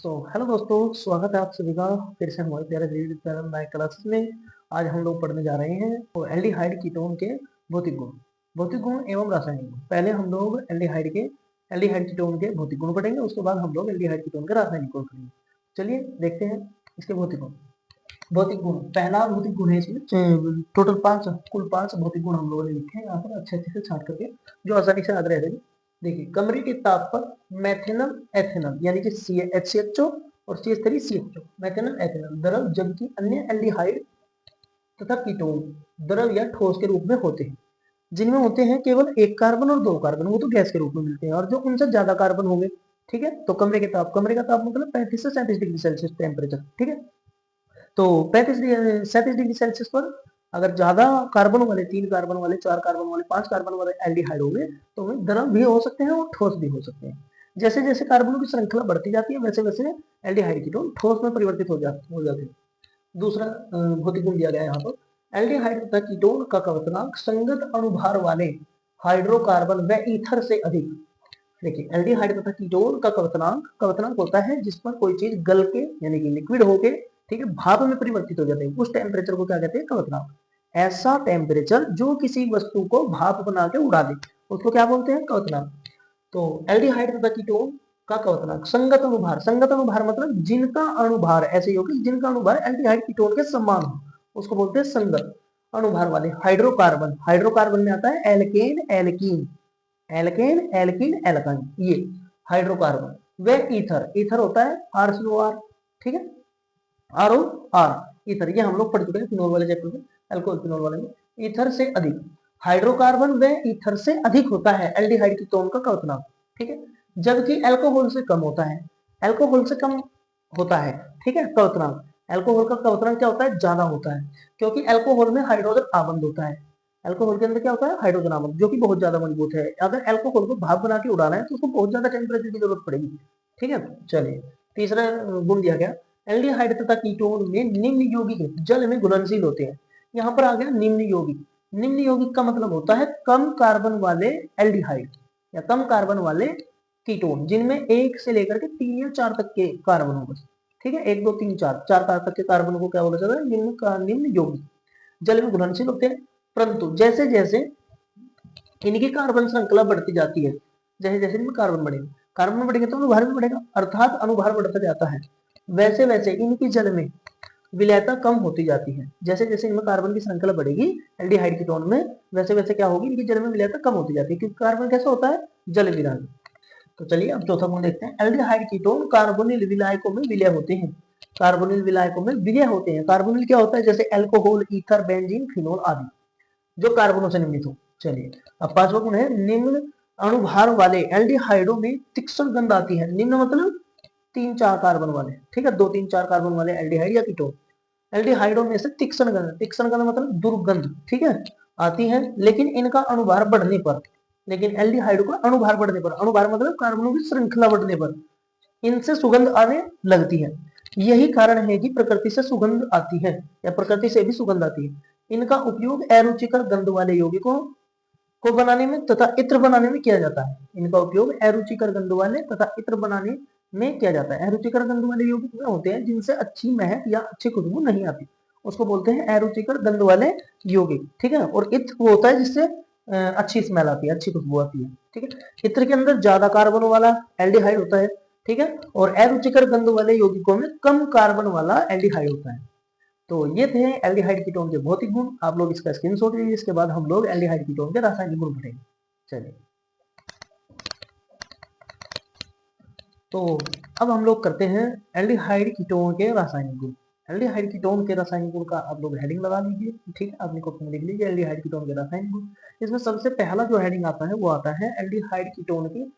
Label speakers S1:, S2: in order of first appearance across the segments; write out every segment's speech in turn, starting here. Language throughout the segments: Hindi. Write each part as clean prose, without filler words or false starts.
S1: हेलो दोस्तों, स्वागत है आप सभी का फिर से हमारे प्यारे चैनल नए क्लासेस में। आज हम लोग पढ़ने जा रहे हैं और एल्डिहाइड कीटोन के भौतिक गुण एवं रासायनिक गुण। पहले हम लोग एल्डिहाइड कीटोन के भौतिक गुण पढ़ेंगे, उसके बाद हम लोग एल्डिहाइड कीटोन के रासायनिक गुण पढ़ेंगे। चलिए देखते हैं इसके भौतिक गुण। भौतिक गुण, पहला भौतिक गुण है इसमें टोटल कुल पांच भौतिक गुण हम लोगों ने लिखे हैं यहाँ पर अच्छे अच्छे से छाट करके, जो आसानी से याद रह जाएगी। देखिए, कमरे के ताप पर मैथेनल एथेनल यानी कि HCHO और CH3CHO मैथेनल एथेनल द्रव, जबकि अन्य एल्डिहाइड तथा कीटोन द्रव या ठोस के रूप में होते हैं, जिनमें होते हैं केवल एक कार्बन और दो कार्बन, वो तो गैस के रूप में मिलते हैं। और जो उनसे ज्यादा कार्बन होंगे, ठीक है, तो कमरे का ताप मतलब 35 से 37 डिग्री सेल्सियस टेम्परेचर, ठीक है। तो 37 डिग्री सेल्सियस पर अगर ज्यादा कार्बन वाले, 3 कार्बन वाले, 4 कार्बन वाले, 5 कार्बन वाले एल्डिहाइड होंगे तो वे द्रव भी हो सकते हैं और ठोस भी हो सकते हैं। जैसे जैसे कार्बनों की श्रृंखला बढ़ती जाती है वैसे वैसे एल्डिहाइड कीटोन ठोस में परिवर्तित हो जाते हैं। दूसरा भौतिक गुण दिया गया है यहाँ पर, एल्डिहाइड तथा कीटोन का कवचनांक संगत अणुभार वाले हाइड्रोकार्बन व ईथर से अधिक। देखिए, एल्डिहाइड तथा कीटोन का कवचनांक होता है जिस पर कोई चीज गल के यानी कि लिक्विड होके, ठीक है, भाप में परिवर्तित हो जाते हैं, उस टेम्परेचर को क्या कहते हैं? कवचनांक। ऐसा टेम्परेचर जो किसी वस्तु को भाप बना के उड़ा दे उसको क्या बोलते हैं? कवचनांक। तो एल्डिहाइड तथा कीटोन का कवचनांक संगत अनुभार मतलब जिनका अनुभार ऐसे यौगिक जिनका अनुभार एल्डिहाइड कीटोन के समान हो उसको बोलते हैं संगत अनुभार वाले हाइड्रोकार्बन में आता है एल्केन एल्काइन, ये हाइड्रोकार्बन। वे ईथर होता है R, ठीक है, ROR ईथर, ये हम लोग पढ़ चुके हैं फिनोल वाले चैप्टर में, अल्कोहल फिनोल वाले में। ईथर से अधिक, हाइड्रोकार्बन व ईथर से अधिक होता है एल्डिहाइड कीटोन का कवचनांक, ठीक है, जबकि अल्कोहल से कम होता है। अल्कोहल से कम होता है, ठीक है, कवचनांक। अल्कोहल का कवचनांक क्या होता है? ज्यादा होता है, क्योंकि अल्कोहल में हाइड्रोजन आबंध होता है। अल्कोहल के अंदर क्या होता है? हाइड्रोजन आबंध, जो कि बहुत ज्यादा मजबूत है। अगर अल्कोहल को भाप बना के उड़ाना है तो उसको बहुत ज्यादा टेम्परेचर की जरूरत पड़ेगी, ठीक है। चलिए, तीसरा गुण दिया गया, एल्डिहाइड तथा कीटोन में निम्न यौगिक जल में घुलनशील होते हैं। यहाँ पर आ गया निम्न यौगिक का मतलब होता है कम कार्बन वाले एल्डिहाइड या कम कार्बन वाले कीटोन, जिनमें 1 से लेकर के 3 या 4 तक के कार्बन हो, बस, ठीक है, 1 2 3 4 तक के कार्बन को क्या बोला जाता है? निम्न यौगिक जल में घुलनशील होते हैं। परंतु जैसे जैसे इनकी कार्बन श्रृंखला बढ़ती जाती है, जैसे जैसे इनमें कार्बन बढ़ेगा तो अनुभार भी बढ़ेगा, अर्थात अनुभार बढ़ता जाता है, वैसे वैसे इनकी जल में विलयता कम होती जाती है। जैसे जैसे इनमें कार्बन की श्रृंखला बढ़ेगी एल्डिहाइड कीटोन में, वैसे वैसे क्या होगी? इनकी जल में विलयता कम होती जाती है, क्योंकि कार्बन कैसा होता है? जल विलायक। तो चलिए अब चौथा गुण देखते हैं, एल्डिहाइड कीटोन कार्बोनिल विलायकों में विलय होते हैं। कार्बोनिल क्या होता है? जैसे अल्कोहल, ईथर, बेंजीन, फिनोल आदि, जो कार्बनों से निर्मित हो। चलिए, अब पांचवा गुण है, निम्न अणुभार वाले एल्डिहाइडों में तीक्ष्ण गंध आती है। निम्न मतलब 3 4 कार्बन वाले, ठीक है, 2 3 4 कार्बन वाले एल्डिहाइड या कीटोन, एल्डिहाइडों में से तीक्ष्ण गंध मतलब दुर्गंध, ठीक है, आती है। लेकिन इनका अणुभार बढ़ने पर, एल्डिहाइड का अणुभार मतलब कार्बनों की श्रृंखला बढ़ने पर इनसे सुगंध आने लगती है। यही कारण है कि प्रकृति से सुगंध आती है या प्रकृति से भी सुगंध आती है। इनका उपयोग अरुचिकर गंध वाले यौगिकों को बनाने में तथा इत्र बनाने में किया जाता है। इनका उपयोग अरुचिकर गंध वाले तथा इत्र बनाने में किया जाता है। अरुचिकर गंध वाले यौगिक वे होते हैं जिनसे अच्छी महक या अच्छी खुशबू नहीं आती, उसको बोलते हैं अरुचिकर गंध वाले यौगिक, ठीक है। और इत्र वो होता है जिससे अच्छी स्मेल आती है, अच्छी खुशबू आती है, ठीक है। इत्र के अंदर ज्यादा कार्बन वाला एल्डिहाइड होता है, ठीक है, और अरुचिकर गंध वाले यौगिकों में कम कार्बन वाला एल्डिहाइड होता है। तो ये थे एल्डिहाइड कीटोन के भौतिक गुण। आप लोग इसका स्क्रीनशॉट लीजिए, इसके बाद हम लोग एल्डिहाइड कीटोन के रासायनिक गुण पढ़ेंगे। चलिए, तो अब हम लोग करते हैं एल्डिहाइड कीटोन के रासायनिक गुण। एल्डिहाइड कीटोन के रासायनिक गुण का आप लोग हेडिंग लगा लीजिए, ठीक है, अपनी कॉपी में लिख लीजिए एल्डिहाइड कीटोन के रासायनिक गुण। इसमें सबसे पहला जो हेडिंग आता है वो आता है एल्डिहाइड कीटोन की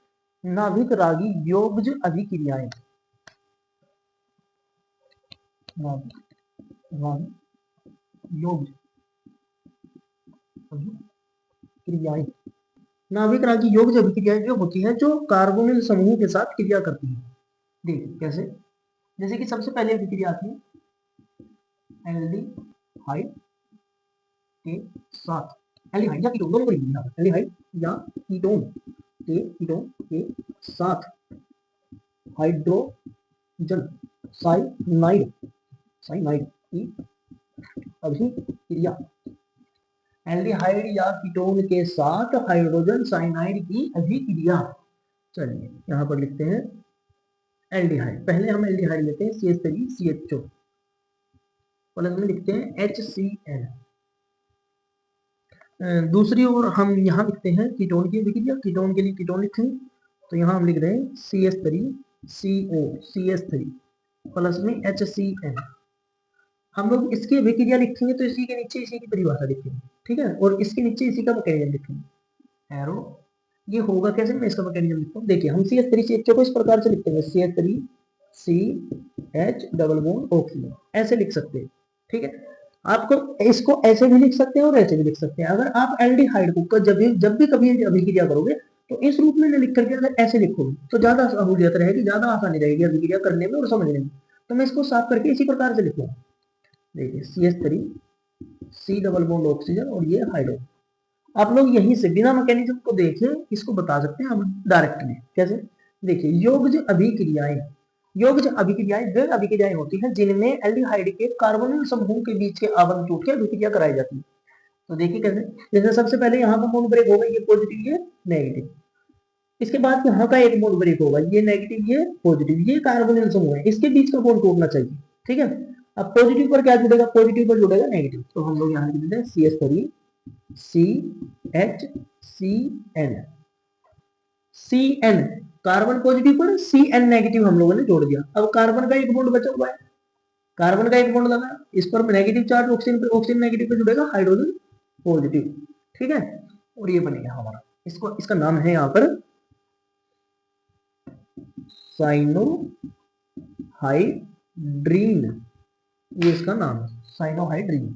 S1: नाभिक रागी योग्य अभिक्रियाएं। योग्य अभिक्रियाएं, नाभिक रागी योग्य अभिक्रियाएं जो होती है जो कार्बोनिल समूह के साथ क्रिया करती है। देखिए कैसे, जैसे कि सबसे पहले अभिक्रिया आती है एल्डिहाइड के साथ, एल्डिहाइड या कीटोन दोनों को लिखना है, एल्डिहाइड या कीटोन के साथ हाइड्रोजन जन साइनाइड, साइनाइड की अभिक्रिया, एल्डिहाइड या कीटोन के साथ हाइड्रोजन साइनाइड की अभिक्रिया। चलिए यहाँ पर लिखते हैं एल्डिहाइड। पहले हम एल्डिहाइड लेते हैं CH3CHO, प्लस में लिखते हैं HCl। दूसरी ओर हम यहाँ लिखते हैं कीटोन की अभिक्रिया। कीटोन के लिए कीटोन लिखेंगे तो यहाँ हम लिख रहे हैं CH3CO, CH3 प्लस में HCl। हम लोग इसकी अभिक्रिया लिखेंगे तो इसी के नीचे इसी की परिभाषा लिखेंगे, ठीक है, और इसके नीचे इसी का मैकेनिज्म लिखेंगे। एरो ये होगा कैसे, मैं इसका मैकेनिज्म लिखता हूँ। देखिए हम CH3CHO को इस प्रकार से लिखते हैं, CH3CH डबल बॉन्ड ऑक्सीजन, ऐसे लिख सकते हैं, ठीक है। आपको इसको ऐसे भी लिख सकते हैं और ऐसे भी लिख सकते हैं। अगर आप एल्डिहाइड को जब भी कभी अभिक्रिया करोगे तो इस रूप में लिख करके अगर ऐसे लिखोगे तो ज्यादा सहूलियत रहेगी, ज्यादा आसानी रहेगी अभिक्रिया करने में और समझने में। तो मैं इसको साफ करके इसी प्रकार से लिखूंगा। देखिए CH3C डबल बॉन्ड ऑक्सीजन और ये हाइड्रोजन। आप लोग यहीं से बिना मैकेनिज्म को देखे इसको बता सकते हैं हम डायरेक्टली। कैसे, देखिए योग्य अभिक्रियाएं, योग्य अभिक्रियाएं वे अभिक्रियाएं होती हैं जिनमें एल्डिहाइड के कार्बोनिल समूह के बीच के आवरण टूट के अभिक्रिया कराई जाती है। तो देखिए कैसे, जैसे सबसे पहले यहाँ का बॉन्ड ब्रेक होगा, ये पॉजिटिव ये नेगेटिव, इसके बाद यहाँ का एक बॉन्ड ब्रेक होगा, ये नेगेटिव ये पॉजिटिव, ये कार्बोनिल समूह है, इसके बीच का बॉन्ड टूटना चाहिए, ठीक है। अब पॉजिटिव पर क्या जुड़ेगा, पॉजिटिव पर जुड़ेगा नेगेटिव, तो हम लोग यहाँ लिख देते हैं CH3CHCN, CN कार्बन पॉजिटिव पर CN नेगेटिव हम लोगों ने जोड़ दिया। अब कार्बन का एक बॉन्ड बचा हुआ है, कार्बन का एक बॉन्ड लगा, इस पर नेगेटिव चार्ज ऑक्सीजन पे, ऑक्सीजन नेगेटिव पे जुड़ेगा हाइड्रोजन पॉजिटिव, ठीक है, और ये बनेगा हमारा, इसको इसका नाम है यहाँ पर साइनोहाइड्रीन, ये इसका नाम है साइनोहाइड्रीन।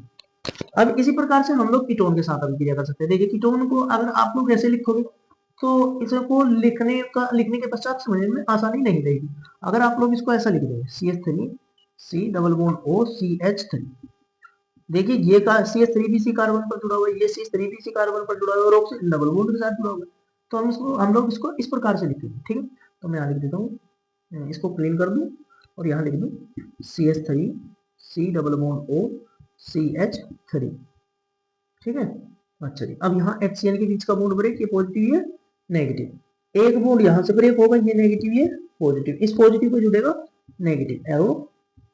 S1: अब इसी प्रकार से हम लोग कीटोन के साथ अभिक्रिया कर सकते हैं। देखिए कीटोन को अगर आप लोग ऐसे लिखोगे तो इसको लिखने के पश्चात समझने में आसानी नहीं रहेगी। अगर आप लोग इसको ऐसा लिख देंगे CH3C double bond O CH3, देखिए ये का CH3 भी C कार्बन पर जुड़ा हुआ है, ये CH3 भी C कार्बन पर जुड़ा हुआ है और ऑक्सीजन डबल बॉन्ड के साथ जुड़ा हुआ है। तो हम लोग इसको इस प्रकार से लिखेंगे, ठीक है। तो मैं यहाँ लिख देता हूँ, इसको क्लीन कर दूं और यहाँ लिख दूं CH3C double bond O CH3, ठीक है। अच्छा जी, अब यहाँ HCl के बीच का बॉन्ड ब्रेक, ये पॉजिटिव ये नेगेटिव, एक बॉन्ड यहाँ से ब्रेक होगा, ये नेगेटिव ये पॉजिटिव, इस पॉजिटिव को जुड़ेगा नेगेटिव, एरो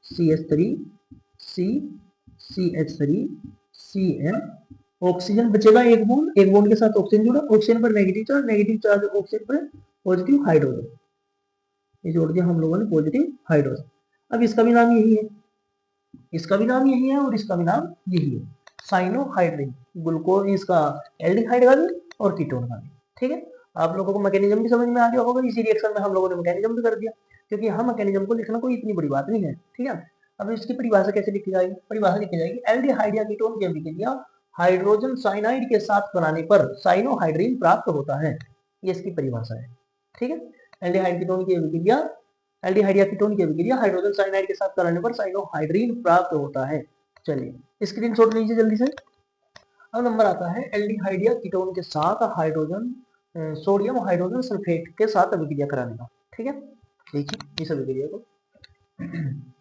S1: CH3CH3CN, ऑक्सीजन बचेगा एक बॉन्ड, एक बॉन्ड के साथ ऑक्सीजन जुड़ा, ऑक्सीजन पर नेगेटिव चार्ज ऑक्सीजन पर पॉजिटिव हाइड्रोजन, ये जोड़ दिया हम लोगों ने पॉजिटिव हाइड्रोजन। अब इसका भी नाम यही है, इसका भी नाम यही है और इसका भी नाम यही है, साइनोहाइड्रीन, ग्लूकोज इसका एल्डिहाइड का भी और कीटोन का भी, ठीक है। आप लोगों को मैकेनिज्म भी समझ में आ गया होगा, इसी रिएक्शन में हम लोगों ने मैकेनिज्म भी कर दिया, क्योंकि यहाँ मैकेनिज्म को लिखना कोई इतनी बड़ी बात नहीं है, ठीक है। अब इसकी परिभाषा कैसे लिखी जाएगी, परिभाषा लिखी जाएगी एल्डिहाइड या कीटोन की अभिक्रिया हाइड्रोजन साइनाइड के साथ बनाने पर साइनोहाइड्रीन प्राप्त होता है, ये इसकी परिभाषा है, ठीक है। एल्डिहाइड कीटोन की अभिक्रिया, एल्डिहाइड या कीटोन की अभिक्रिया हाइड्रोजन साइनाइड के साथ कराने पर साइनोहाइड्रीन प्राप्त होता है। चलिए स्क्रीनशॉट लीजिए जल्दी से। अब नंबर आता है एल्डिहाइड या कीटोन के साथ हाइड्रोजन सोडियम हाइड्रोजन सल्फेट के साथ अभिक्रिया कराने का, ठीक है। देखिए इस अभिक्रिया को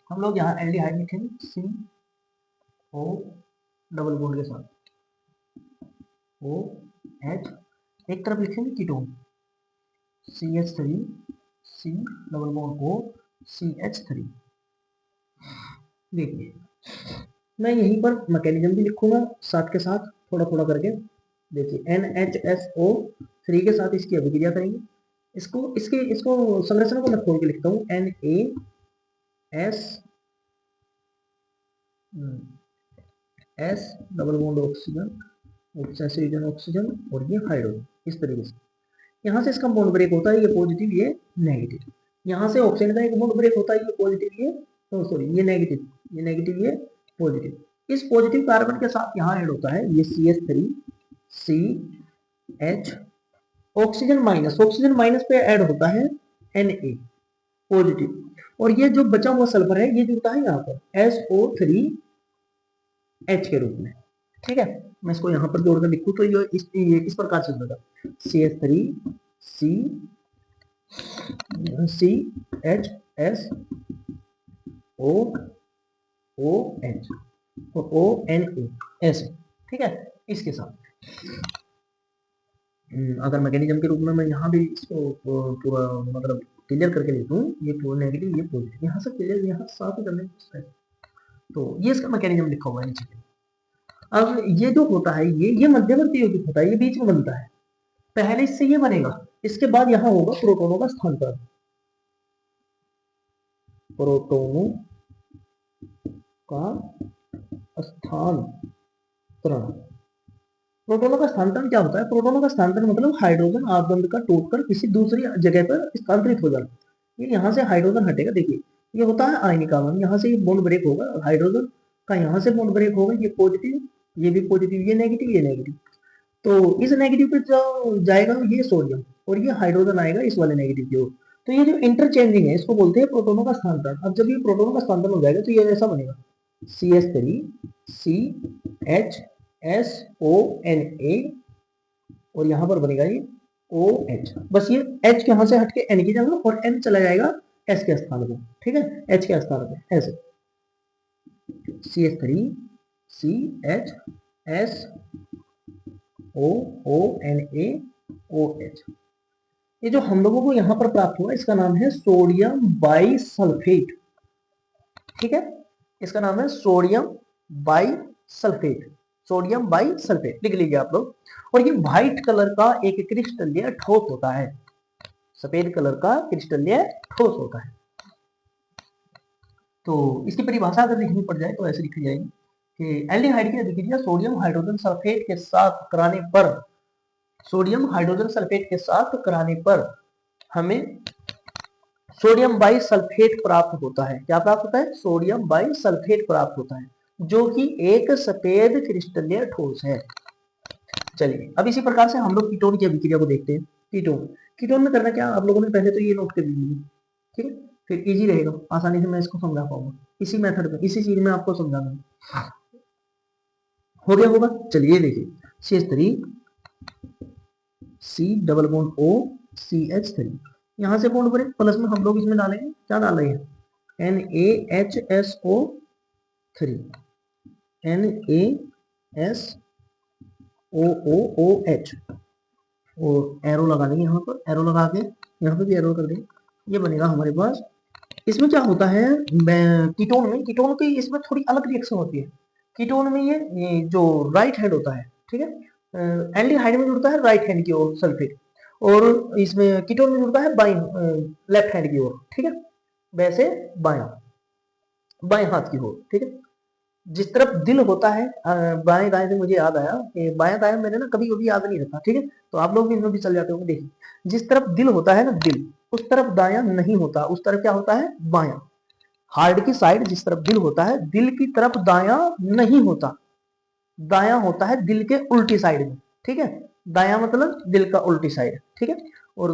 S1: हम लोग यहाँ एल्डिहाइड लिखेंगे CO डबल बॉन्ड के साथ OH, एक तरफ लिखेंगे ketone CH3C double bond O CH3। देखिए मैं यहीं पर मैकेनिज्म भी लिखूंगा साथ के साथ थोड़ा थोड़ा करके। देखिए NHSO3 के साथ इसकी अभिक्रिया करेंगे, इसको संरचना को मैं खोल के लिखता हूँ, NaS double bond oxygen oxygen और ये हाइड्रोजन, इस तरीके से यहाँ से इसका बॉन्ड ब्रेक होता है, ये पॉजिटिव ये नेगेटिव, यहाँ से ऑक्सीजन का एक बॉन्ड ब्रेक होता है, ये पॉजिटिव ये ये नेगेटिव ये पॉजिटिव, इस पॉजिटिव कार्बन के साथ यहाँ ऐड होता है ये CH3CH, ऑक्सीजन माइनस पे ऐड होता है Na पॉजिटिव, और ये जो बचा हुआ सल्फर है ये जुड़ता है यहाँ पर SO3H के रूप में, ठीक है। मैं इसको यहाँ पर जोड़कर लिखूं तो ये इस प्रकार से जुड़ेगा CH3CH S O O H और ओ एन ए ऐसे, ठीक है। इसके साथ अगर मैकेनिज्म के रूप में मैं यहाँ भी इसको पूरा मतलब क्लियर करके लिख दूँ, ये नेगेटिव ये पॉजिटिव, यहाँ से क्लियर यहाँ साथ करने की, तो ये इसका मैकेनिज्म लिखा हुआ है नीचे। अब ये जो होता है ये मध्यवर्ती यौगिक होता है, ये बीच में बनता है। पहले इससे ये बनेगा, इसके बाद यहाँ होगा प्रोटोनों का स्थानांतरण, प्रोटोनों का स्थानांतरण। प्रोटोनों का स्थानांतरण क्या होता है? प्रोटोनों का स्थानांतरण मतलब हाइड्रोजन आबंध का टूटकर किसी दूसरी जगह पर स्थानांतरित हो जाना। ये यहाँ से हाइड्रोजन हटेगा, देखिए ये होता है आयनिक आबंध, यहाँ से ये बॉन्ड ब्रेक होगा, हाइड्रोजन का यहाँ से बॉन्ड ब्रेक होगा, ये पॉजिटिव, ये भी पॉजिटिव, ये नेगेटिव, ये नेगेटिव। तो इस नेगेटिव पे जो जाएगा ये सोडियम और ये हाइड्रोजन आएगा इस वाले नेगेटिव की ओर। तो ये जो इंटरचेंजिंग है इसको बोलते हैं प्रोटोनों का स्थानांतरण। अब जब ये प्रोटोनों का स्थानांतरण हो जाएगा तो ये ऐसा बनेगा CH3CHSONA और यहाँ पर बनेगा ये OH। बस ये H के यहाँ से हट के N की जगह और N चला जाएगा S के स्थान पे, ठीक है, H के स्थान पे ऐसे CH3CHSOONAOH। ये जो हम लोगों को यहाँ पर प्राप्त हुआ इसका नाम है सोडियम बाइसल्फेट, ठीक है, इसका नाम है सोडियम बाइसल्फेट, सोडियम बाइसल्फेट लिख लीजिए आप लोग। और ये व्हाइट कलर का एक क्रिस्टलीय ठोस होता है, सफेद कलर का क्रिस्टलीय ठोस होता है। तो इसकी परिभाषा अगर लिखनी पड़ जाए तो ऐसे लिखी जाएगी कि एल्डिहाइड की अभिक्रिया सोडियम हाइड्रोजन सल्फेट के साथ कराने पर, सोडियम हाइड्रोजन सल्फेट के साथ कराने पर हमें सोडियम बाइसल्फेट प्राप्त होता है। क्या प्राप्त होता है? सोडियम बाइसल्फेट प्राप्त होता है, जो कि एक सफेद क्रिस्टलीय ठोस है। चलिए अब इसी प्रकार से हम लोग कीटोन की अभिक्रिया को देखते हैं। कीटोन में करना क्या, आप लोगों ने पहले तो ये नोट कर लीजिए, ठीक है, फिर इजी रहेगा, आसानी से मैं इसको समझा पाऊंगा इसी मेथड में, इसी चीज में आपको समझा दूंगा। हो गया होगा? चलिए देखिए CH3C_O यहाँ से बॉन्ड ब्रेक, प्लस में हम लोग इसमें डालेंगे, क्या डाल रहे हैं? NaHSO3 NaSOOH और एरो लगा देंगे यहाँ पर, एरो लगा के यहाँ पे भी एरो कर देंगे, ये बनेगा हमारे पास। इसमें क्या होता है कीटोन में, कीटोन की इसमें थोड़ी अलग रिएक्शन होती है। कीटोन में ये जो राइट हैंड होता है, ठीक है, एल्डिहाइड में जुड़ता है राइट हैंड की ओर सल्फेट, और इसमें कीटोन में जुड़ता है बाई लेफ्ट हैंड की ओर, ठीक है, वैसे बाएं हाथ की ओर, ठीक है। जिस तरफ दिल होता है, बाएं दाएं से मुझे याद आया कि बाएं दाएं मैंने ना कभी कभी याद नहीं रखा, ठीक है, तो आप लोग भी इसमें भी चल जाते होंगे। देखिए जिस तरफ दिल होता है ना, दिल, उस तरफ दायां नहीं होता, उस तरफ क्या होता है? बायां। हार्ट की साइड जिस तरफ दिल होता है, दिल की तरफ दायां नहीं होता, दायां होता है दिल के उल्टी साइड में, ठीक है, दायां मतलब दिल का उल्टी साइड, ठीक है, और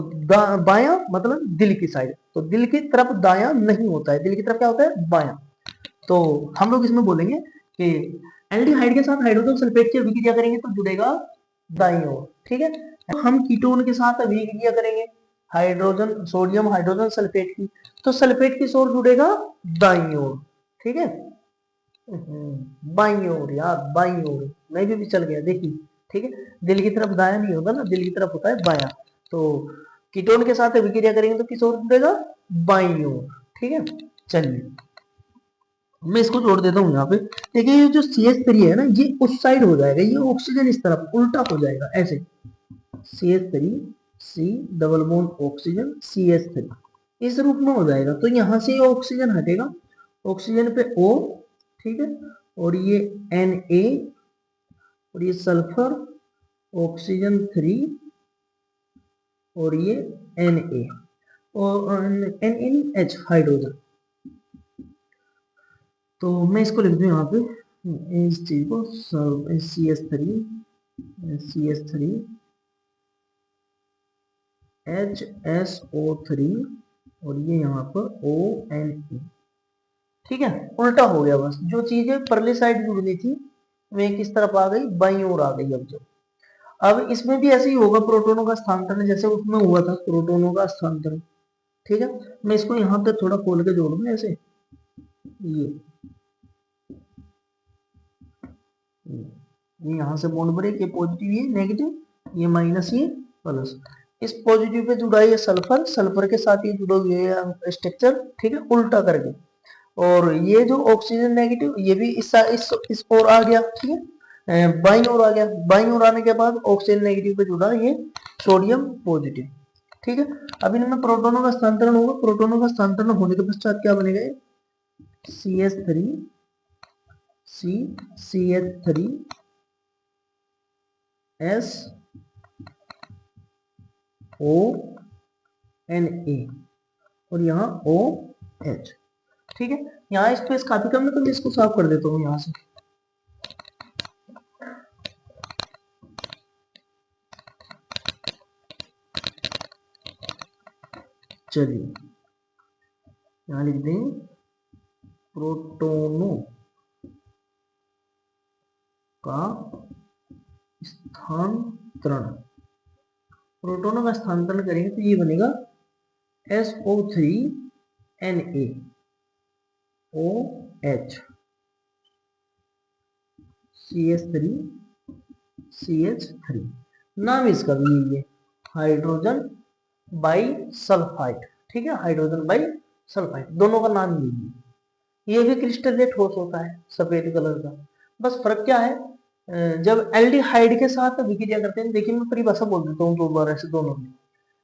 S1: बायां मतलब दिल की साइड, तो दिल की तरफ दायां नहीं होता है, दिल की तरफ क्या होता है? बायां। तो हम लोग इसमें बोलेंगे कि एल्डिहाइड के साथ हाइड्रोजन सल्फेट की अभिक्रिया करेंगे तो जुड़ेगा दाईं ओर, ठीक है। हम कीटोन के साथ अभिक्रिया करेंगे हाइड्रोजन सोडियम हाइड्रोजन सल्फेट की, तो सल्फेट की ओर जुड़ेगा दाईं ओर, ठीक है, बाईं ओर यार, बाईं ओर मैं भी चल गया, देखिए, ठीक है, दिल की तरफ दायां नहीं होता ना, दिल की तरफ होता है बायां। तो कीटोन के साथ अभिक्रिया करेंगे तो किस ओर जुड़ेगा? बाईं ओर, ठीक है। चलिए मैं इसको जोड़ देता हूँ यहाँ पे। देखिए ये जो CH3 है ना, ये उस साइड हो जाएगा, ये ऑक्सीजन इस तरफ उल्टा हो जाएगा ऐसे, CH3 C double bond oxygen CH3 इस रूप में हो जाएगा। तो यहाँ से ऑक्सीजन हटेगा, ऑक्सीजन पे O, ठीक है, और ये Na और ये सल्फर ऑक्सीजन 3 और ये Na और NaH हाइड्रोजन। तो मैं इसको लिख दूं यहाँ पे, इस चीज को CH3 HSO3 और ये यहाँ पर ONA, ठीक है, उल्टा हो गया। बस जो चीजें परली साइड जुड़नी थी वे किस तरफ आ गई? बाईं ओर आ गई। अब इसमें भी ऐसे ही होगा प्रोटोनों का स्थानांतरण, जैसे उसमें हुआ था प्रोटोनों का स्थानांतरण, ठीक है, मैं इसको यहाँ पे थोड़ा खोल के जोड़ दूँ ऐसे, ये यहाँ से बॉन्ड ब्रेक, ये पॉजिटिव ये नेगेटिव, ये माइनस ये प्लस। इस पॉजिटिव पे जुड़ा है सल्फर, सल्फर के साथ ये जुड़ा हुआ है स्ट्रक्चर, ठीक है, उल्टा करके। और ये जो ऑक्सीजन नेगेटिव ये भी इस ओर आ गया, ठीक है, बाईं ओर आ गया। बाईं ओर आने के बाद ऑक्सीजन नेगेटिव पे जुड़ा ये सोडियम पॉजिटिव, ठीक है। अब इनमें प्रोटोनों का स्थानांतरण होगा। प्रोटोनों का स्थानांतरण होने के पश्चात क्या बनेगा, CH3 CH3 S O Na और यहाँ OH, ठीक है। यहाँ स्पेस काफी कम है तो मैं इसको साफ कर देता हूँ यहाँ से। चलिए यहाँ लिख दें प्रोटोनों का स्थानांतरण। प्रोटोनों का स्थानांतरण करेंगे तो ये बनेगा SO3NaOH CH3 नाम इसका भी ये हाइड्रोजन बाई सल्फाइड, ठीक है, हाइड्रोजन बाई सल्फाइड, दोनों का नाम यही है। ये भी क्रिस्टलीय ठोस होता है सफेद कलर का। बस फर्क क्या है, जब एल्डिहाइड के साथ विक्रिया करते हैं, देखिए मैं परिभाषा बोल देता हूँ दो बार ऐसे दोनों में।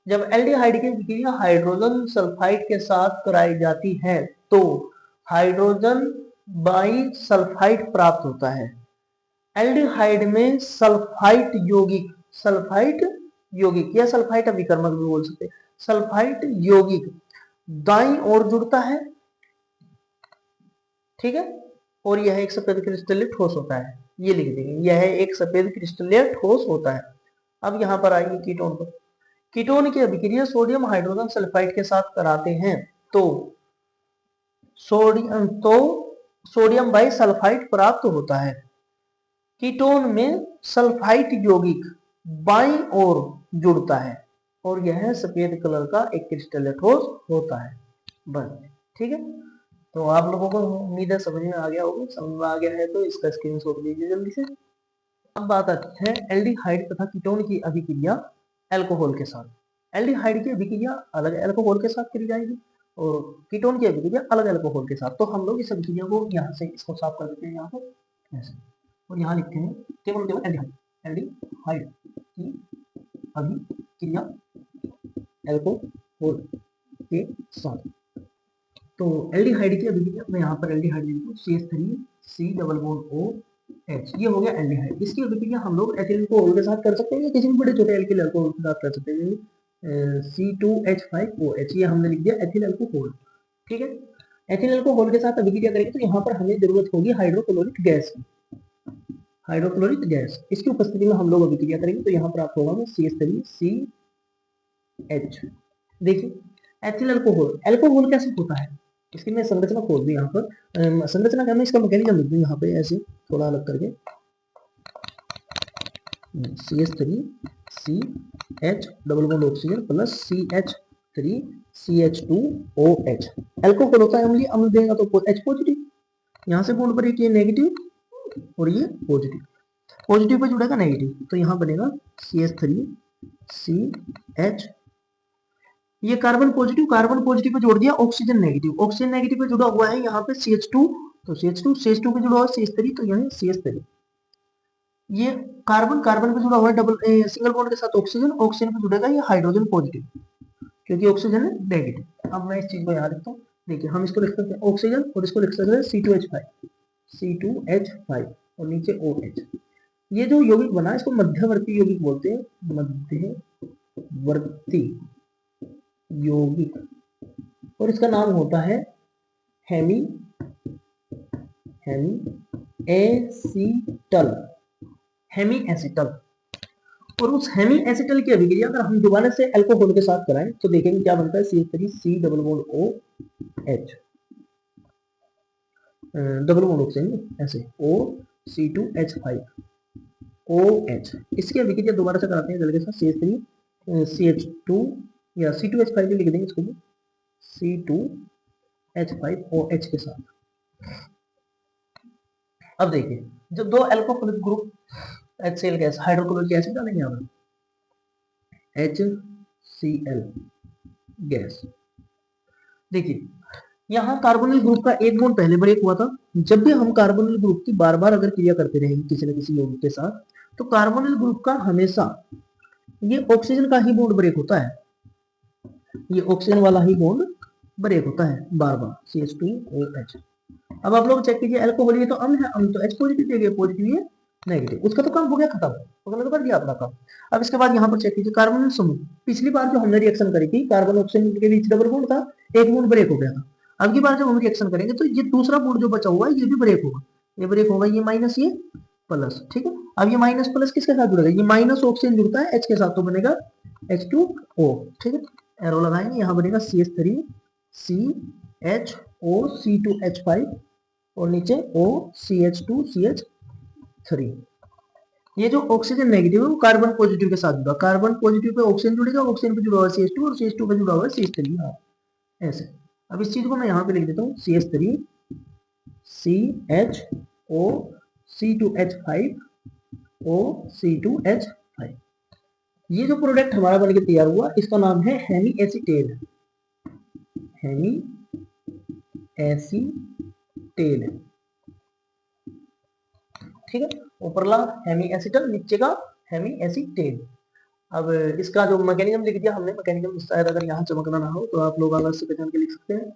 S1: जब एल्डिहाइड की विक्रिया हाइड्रोजन सल्फाइड के साथ कराई जाती है तो हाइड्रोजन बाई सल्फाइड प्राप्त होता है। एल्डिहाइड में सल्फाइट यौगिक या सल्फाइट अभिकर्मक भी बोल सकते हैं, सल्फाइट यौगिक दाईं ओर जुड़ता है, ठीक है, और यह एक सफेद क्रिस्टलीय ठोस होता है। ये लिख देंगे, यह एक सफेद क्रिस्टलीय ठोस होता है। अब यहाँ पर आइए कीटोन पर। कीटोन की अभिक्रिया सोडियम हाइड्रोजन सल्फाइड के साथ कराते हैं तो सोडियम बाई सल्फाइड प्राप्त होता है। कीटोन में सल्फाइट यौगिक बाईं ओर जुड़ता है और यह सफेद कलर का एक क्रिस्टलीय ठोस होता है। बस, ठीक है। तो आप लोगों को उम्मीद है समझ में आ गया होगा। समझ में आ गया है तो इसका स्क्रीनशॉट लीजिए जल्दी से। अब बात आती है एल्डिहाइड तथा कीटोन की अभिक्रिया अल्कोहल के साथ। एल्डिहाइड की अभिक्रिया अलग अल्कोहल के साथ करी जाएगी और कीटोन की अभिक्रिया अलग अल्कोहल के साथ। तो हम लोग इस अभिक्रिया को यहाँ से इसको साफ कर देते हैं यहाँ पर ऐसे, और यहाँ लिखते हैं केवल एल्डिहाइड की अभिक्रिया अल्कोहल के साथ। तो एल्डिहाइड की अभिक्रिया मैं यहाँ पर एल्डिहाइड लिखता हूँ CH3 डबल बॉन्ड OH, ये हो गया एल्डिहाइड। इसकी अभिक्रिया हम लोग एथिल अल्कोहल के साथ कर सकते हैं या किसी भी बड़े छोटे एल्किल अल्कोहल के साथ कर सकते हैं। C2H5OH ये हमने लिख दिया एथिल अल्कोहल, ठीक है। एथिल अल्कोहल के साथ अभिक्रिया करेंगे तो यहाँ पर हमें जरूरत होगी हाइड्रोक्लोरिक गैस की, हाइड्रोक्लोरिक गैस। इसकी उपस्थिति में हम लोग अभिक्रिया करेंगे तो यहाँ प्राप्त होगा CH3CH। देखिए एथिल अल्कोहल कैसे होता है, इसकी मैं संरचना खोल दूं यहाँ पर। संरचना क्या, मैं इसका मैकेनिज्म लिख दूं यहाँ पे ऐसे थोड़ा अलग करके, CH3CH double bond oxygen plus CH3CH2OH। Alcohol होता है अम्लीय, अम्ल देगा तो H पॉजिटिव, यहाँ से बॉन्ड पर एक ये नेगेटिव और ये पॉजिटिव, पॉजिटिव पे जुड़ेगा नेगेटिव तो यहाँ बनेगा CH3CH। ये कार्बन पॉजिटिव पे जोड़ दिया ऑक्सीजन नेगेटिव पे जुड़ा हुआ है यहाँ पे CH2, तो CH2 पे जुड़ा हुआ है CH3 तो यहाँ CH3। ये कार्बन पे जुड़ा हुआ है सिंगल बॉन्ड के साथ ऑक्सीजन पे जुड़ेगा ये हाइड्रोजन पॉजिटिव क्योंकि ऑक्सीजन है नेगेटिव। अब मैं इस चीज को याद रखता हूँ। देखिए हम इसको लिख सकते हैं ऑक्सीजन और इसको लिख सकते हैं C2H5 और नीचे OH। ये जो यौगिक बना इसको मध्यवर्ती यौगिक बोलते हैं, मध्यवर्ती यौगिक, और इसका नाम होता है हेमी एसिटल। और उस हेमी एसिटल की अभिक्रिया अगर हम दोबारा से अल्कोहल के साथ कराएं तो देखेंगे क्या बनता है CH3C double bond OH double bond oxygen ऐसे C2H5OH। इसकी अभिक्रिया दोबारा से कराते हैं जल के साथ CH3CH2 या C2H5 भी लिख देंगे इसको भी C2H5OH के साथ। अब देखिए जब दो alcoholic group HCl gas hydrochloric acid डालेंगे यहाँ पर HCl गैस। देखिए यहाँ कार्बोनिल ग्रुप का एक बॉन्ड पहले ब्रेक हुआ था। जब भी हम कार्बोनिल ग्रुप की बार बार अगर क्रिया करते रहेंगे किसी न किसी यौगिक के साथ, तो कार्बोनिल ग्रुप का हमेशा ये ऑक्सीजन का ही बॉन्ड ब्रेक होता है, ये ऑक्सीजन वाला ही बॉन्ड ब्रेक होता है बार बार CH2OH। अब आप लोग चेक कीजिए, अल्कोहल ये तो अम्ल है, अम्ल तो H पॉजिटिव देगा, पॉजिटिव ये नेगेटिव, उसका तो काम हो गया खत्म, उसने तो कर दिया अपना काम। अब इसके बाद यहाँ पर चेक कीजिए कार्बोनिल समूह। पिछली बार जो हमने रिएक्शन करी थी कार्बन ऑक्सीजन के बीच डबल बॉन्ड था, एक बॉन्ड ब्रेक हो गया था। अब की बार जब हम रिएक्शन करेंगे तो ये दूसरा बॉन्ड जो बचा हुआ है ये भी ब्रेक होगा, ये ब्रेक होगा, ये माइनस ये प्लस, ठीक है। अब ये माइनस प्लस किसके साथ जुड़ेगा, ये माइनस ऑक्सीजन जुड़ता है H के साथ, तो बनेगा H2O, ठीक है। एरो लगाएंगे, यहाँ बनेगा CH3 CHO C2H5 और नीचे OCH2 CH3। ये जो ऑक्सीजन नेगेटिव है वो कार्बन पॉजिटिव के साथ जुड़ा, कार्बन पॉजिटिव पे ऑक्सीजन जुड़ेगा, ऑक्सीजन पे जुड़ा हुआ है CH2 और CH2 पे जुड़ा हुआ है CH3, हाँ ऐसे। अब इस चीज को मैं यहाँ पे लिख देता हूँ CH3 CHO C2H5 OC2H5। ये जो प्रोडक्ट हमारा बनके तैयार हुआ इसका नाम है हेमी एसीटेल, हेमी एसीटेल, ठीक है। ऊपरला हेमी एसीटल, नीचे का हेमी एसीटेल। अब इसका जो मैकेनिज्म लिख दिया हमने, मैकेनिज्म शायद अगर यहाँ चमकना ना हो तो आप लोग अलग से पहचान के लिख सकते हैं।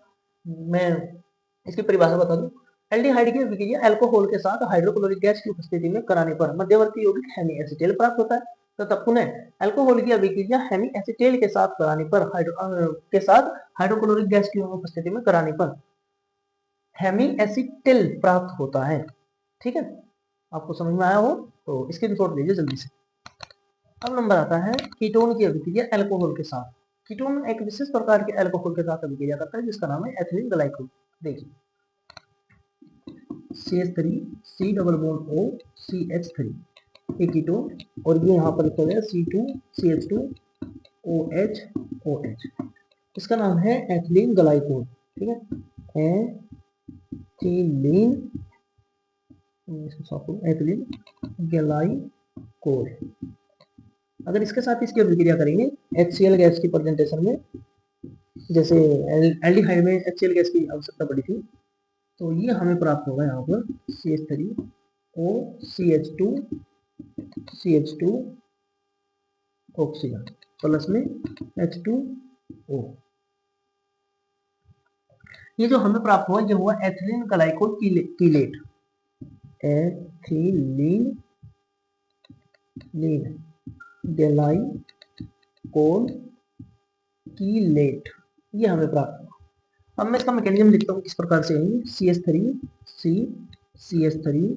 S1: मैं इसकी परिभाषा बता दूं, एल्डिहाइड की अभिक्रिया अल्कोहल के साथ हाइड्रोक्लोरिक गैस की उपस्थिति में कराने पर मध्यवर्ती यौगिक हेमी एसीटेल प्राप्त होता है, तथा पुनः अल्कोहल की अभिक्रिया हेमी एसीटेल के साथ कराने पर हाइड्रोक्लोरिक गैस की उपस्थिति में कराने पर हेमी एसीटेल प्राप्त होता है, ठीक है। आपको समझ में आया हो तो इसकी रिपोर्ट लीजिए जल्दी से। अब नंबर आता है कीटोन की अभिक्रिया अल्कोहल के साथ। कीटोन एक विशेष प्रकार के अल्कोहल के साथ अभिक्रिया करता है जिसका नाम है एथिलीन ग्लाइकोल। देखिए CH3 C double bond O CH3 ये कीटोन, और ये यहाँ पर लिखा गया C2 CH2 OH OH, इसका नाम है एथिलीन ग्लाइकोल, ठीक है। Ethylene, ethylene glycol. अगर इसके साथ इसकी अभिक्रिया करेंगे HCl गैस की प्रेजेंटेशन में, जैसे एल्डिहाइड में HCl गैस की आवश्यकता पड़ी थी, तो ये हमें प्राप्त होगा यहाँ पर CH3 O CH2 oxygen plus में H2O। ये जो हमें प्राप्त हुआ ये हुआ ethylene glycol chelate, ethylene glycol chelate, ये हमें प्राप्त हुआ। अब मैं इसका मैकेनिज्म लिखता हूँ किस प्रकार से है। CH3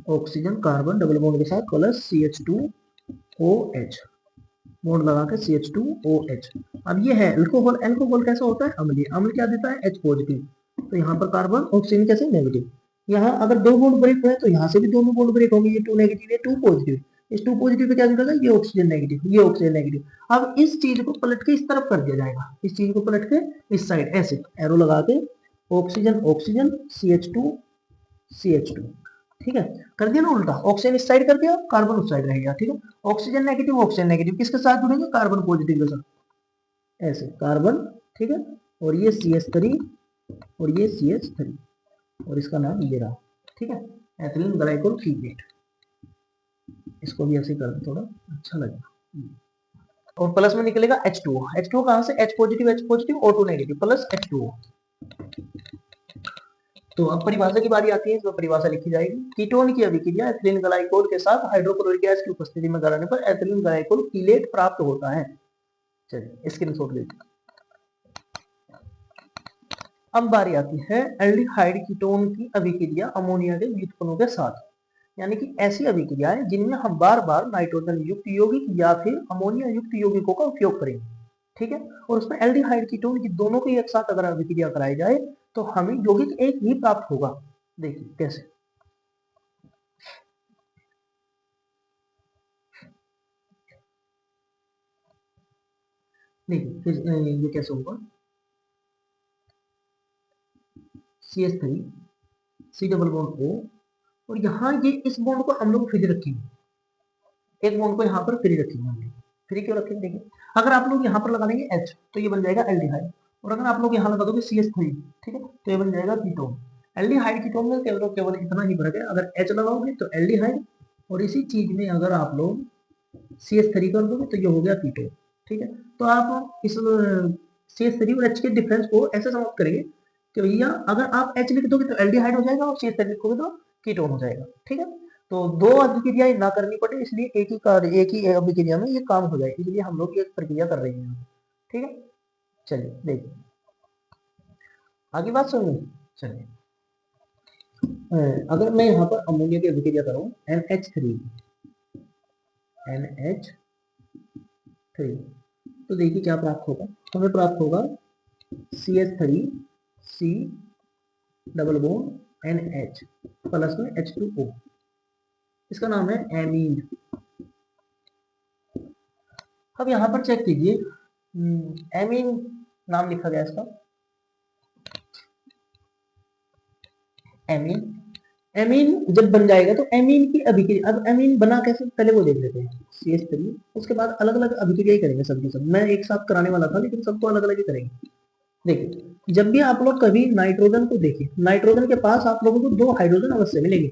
S1: oxygen carbon double bond के साथ प्लस CH2OH, बॉन्ड लगा के CH2OH। अब ये है अल्कोहल, अल्कोहल कैसा होता है अम्लीय, अम्ल क्या देता है H पॉजिटिव, तो यहाँ पर कार्बन ऑक्सीजन कैसे नेगेटिव। यहाँ अगर दो बॉन्ड ब्रेक हुए तो यहाँ से भी दोनों बॉन्ड ब्रेक होंगे, ये 2 नेगेटिव ये 2 पॉजिटिव, इस 2 पॉजिटिव पे क्या जुड़ेगा ये ऑक्सीजन नेगेटिव, ये ऑक्सीजन नेगेटिव। अब इस चीज को पलट के इस तरफ कर दिया जाएगा, इस चीज को पलट के इस साइड ऐसे एरो लगा के ऑक्सीजन ऑक्सीजन CH2 ठीक है, कर दिया ना उल्टा, ऑक्सीजन इस साइड कर दिया कार्बन उस साइड रह गया, ठीक है। ऑक्सीजन नेगेटिव किसके साथ जुड़ेंगे कार्बन पॉजिटिव के साथ, ऐसे कार्बन, ठीक है। और ये CH3 और ये CH3 और इसका नाम ये रहा, ठीक है, एथिलीन ग्लाइकोल कीलेट। इसको भी ऐसे कर दो थोड़ा अच्छा लगेगा। और प्लस में निकलेगा H2O, H2O कहां से H positive O2 negative plus H2O। तो अब परिभाषा की बारी आती है, इसमें परिभाषा लिखी जाएगी। कीटोन की अभिक्रिया एथिलीन ग्लाइकोल के साथ हाइड्रोक्लोरिक गैस की उपस्थिति में कराने पर एथिलीन ग्लाइकोल कीलेट प्राप्त होता है। चलिए स्क्रीनशॉट लेते हैं। अब बारी आती है एल्डिहाइड कीटोन की अभिक्रिया अमोनिया के व्युत्पन्नों के साथ, यानी कि ऐसी अभिक्रियाएं जिनमें हम बार बार नाइट्रोजन युक्त यौगिक या फिर अमोनिया युक्त यौगिकों का उपयोग करेंगे, ठीक है। और उसमें एल्डिहाइड कीटोन की दोनों को एक साथ अगर अभिक्रिया कराई जाए तो हमें यौगिक एक ही प्राप्त होगा। देखिए कैसे, देखिए ये कैसे होगा। CH3 C double bond O, और यहाँ ये इस बॉन्ड को हम लोग फ्री रखेंगे, एक बॉन्ड को यहाँ पर फ्री रखेंगे हमने। फ्री क्यों रखेंगे देखिए, अगर आप लोग यहाँ पर लगा देंगे H तो ये बन जाएगा एल्डिहाइड, और अगर आप लोग यहाँ लगा दोगे CH3, ठीक है, तो ये बन जाएगा कीटोन। एल्डिहाइड कीटोन में केवल इतना ही फर्क है, अगर H लगाओगे तो एल्डिहाइड, और इसी चीज में अगर आप लोग CH3 कर दोगे तो ये हो गया कीटोन। ठीक है, तो आप इस CH3 और H के डिफरेंस को ऐसे समाप्त करेंगे कि भैया अगर आप H लिख दोगे तो एल्डिहाइड हो जाएगा, और CH3 लिखोगे तो कीटोन हो जाएगा। ठीक है, तो दो अभिक्रिया ना करनी पड़े, इसलिए एक ही अभिक्रिया में ये काम हो जाए, इसलिए हम लोग ये प्रक्रिया कर रहे हैं। ठीक है, चलिए देखिए आगे बात सुनिए। चलिए अगर मैं यहाँ पर अमोनिया की अभिक्रिया करूँ NH3 तो देखिए क्या प्राप्त होगा, हमें प्राप्त होगा CH3 C double bond NH plus में H2O, इसका नाम है एमीन। अब यहाँ पर चेक कीजिए, एमीन नाम लिखा गया इसका, एमीन। एमीन जब बन जाएगा तो एमीन की अभिक्रिया, अब एमीन बना कैसे पहले वो देख लेते हैं। CH3, उसके बाद अलग अलग अभिक्रिया ही करेंगे सबकी सब, मैं एक साथ कराने वाला था लेकिन सबको अलग अलग ही करेंगे। देखिए जब भी आप लोग कभी नाइट्रोजन को देखिए, नाइट्रोजन के पास आप लोगों को दो हाइड्रोजन अवश्य मिलेंगे।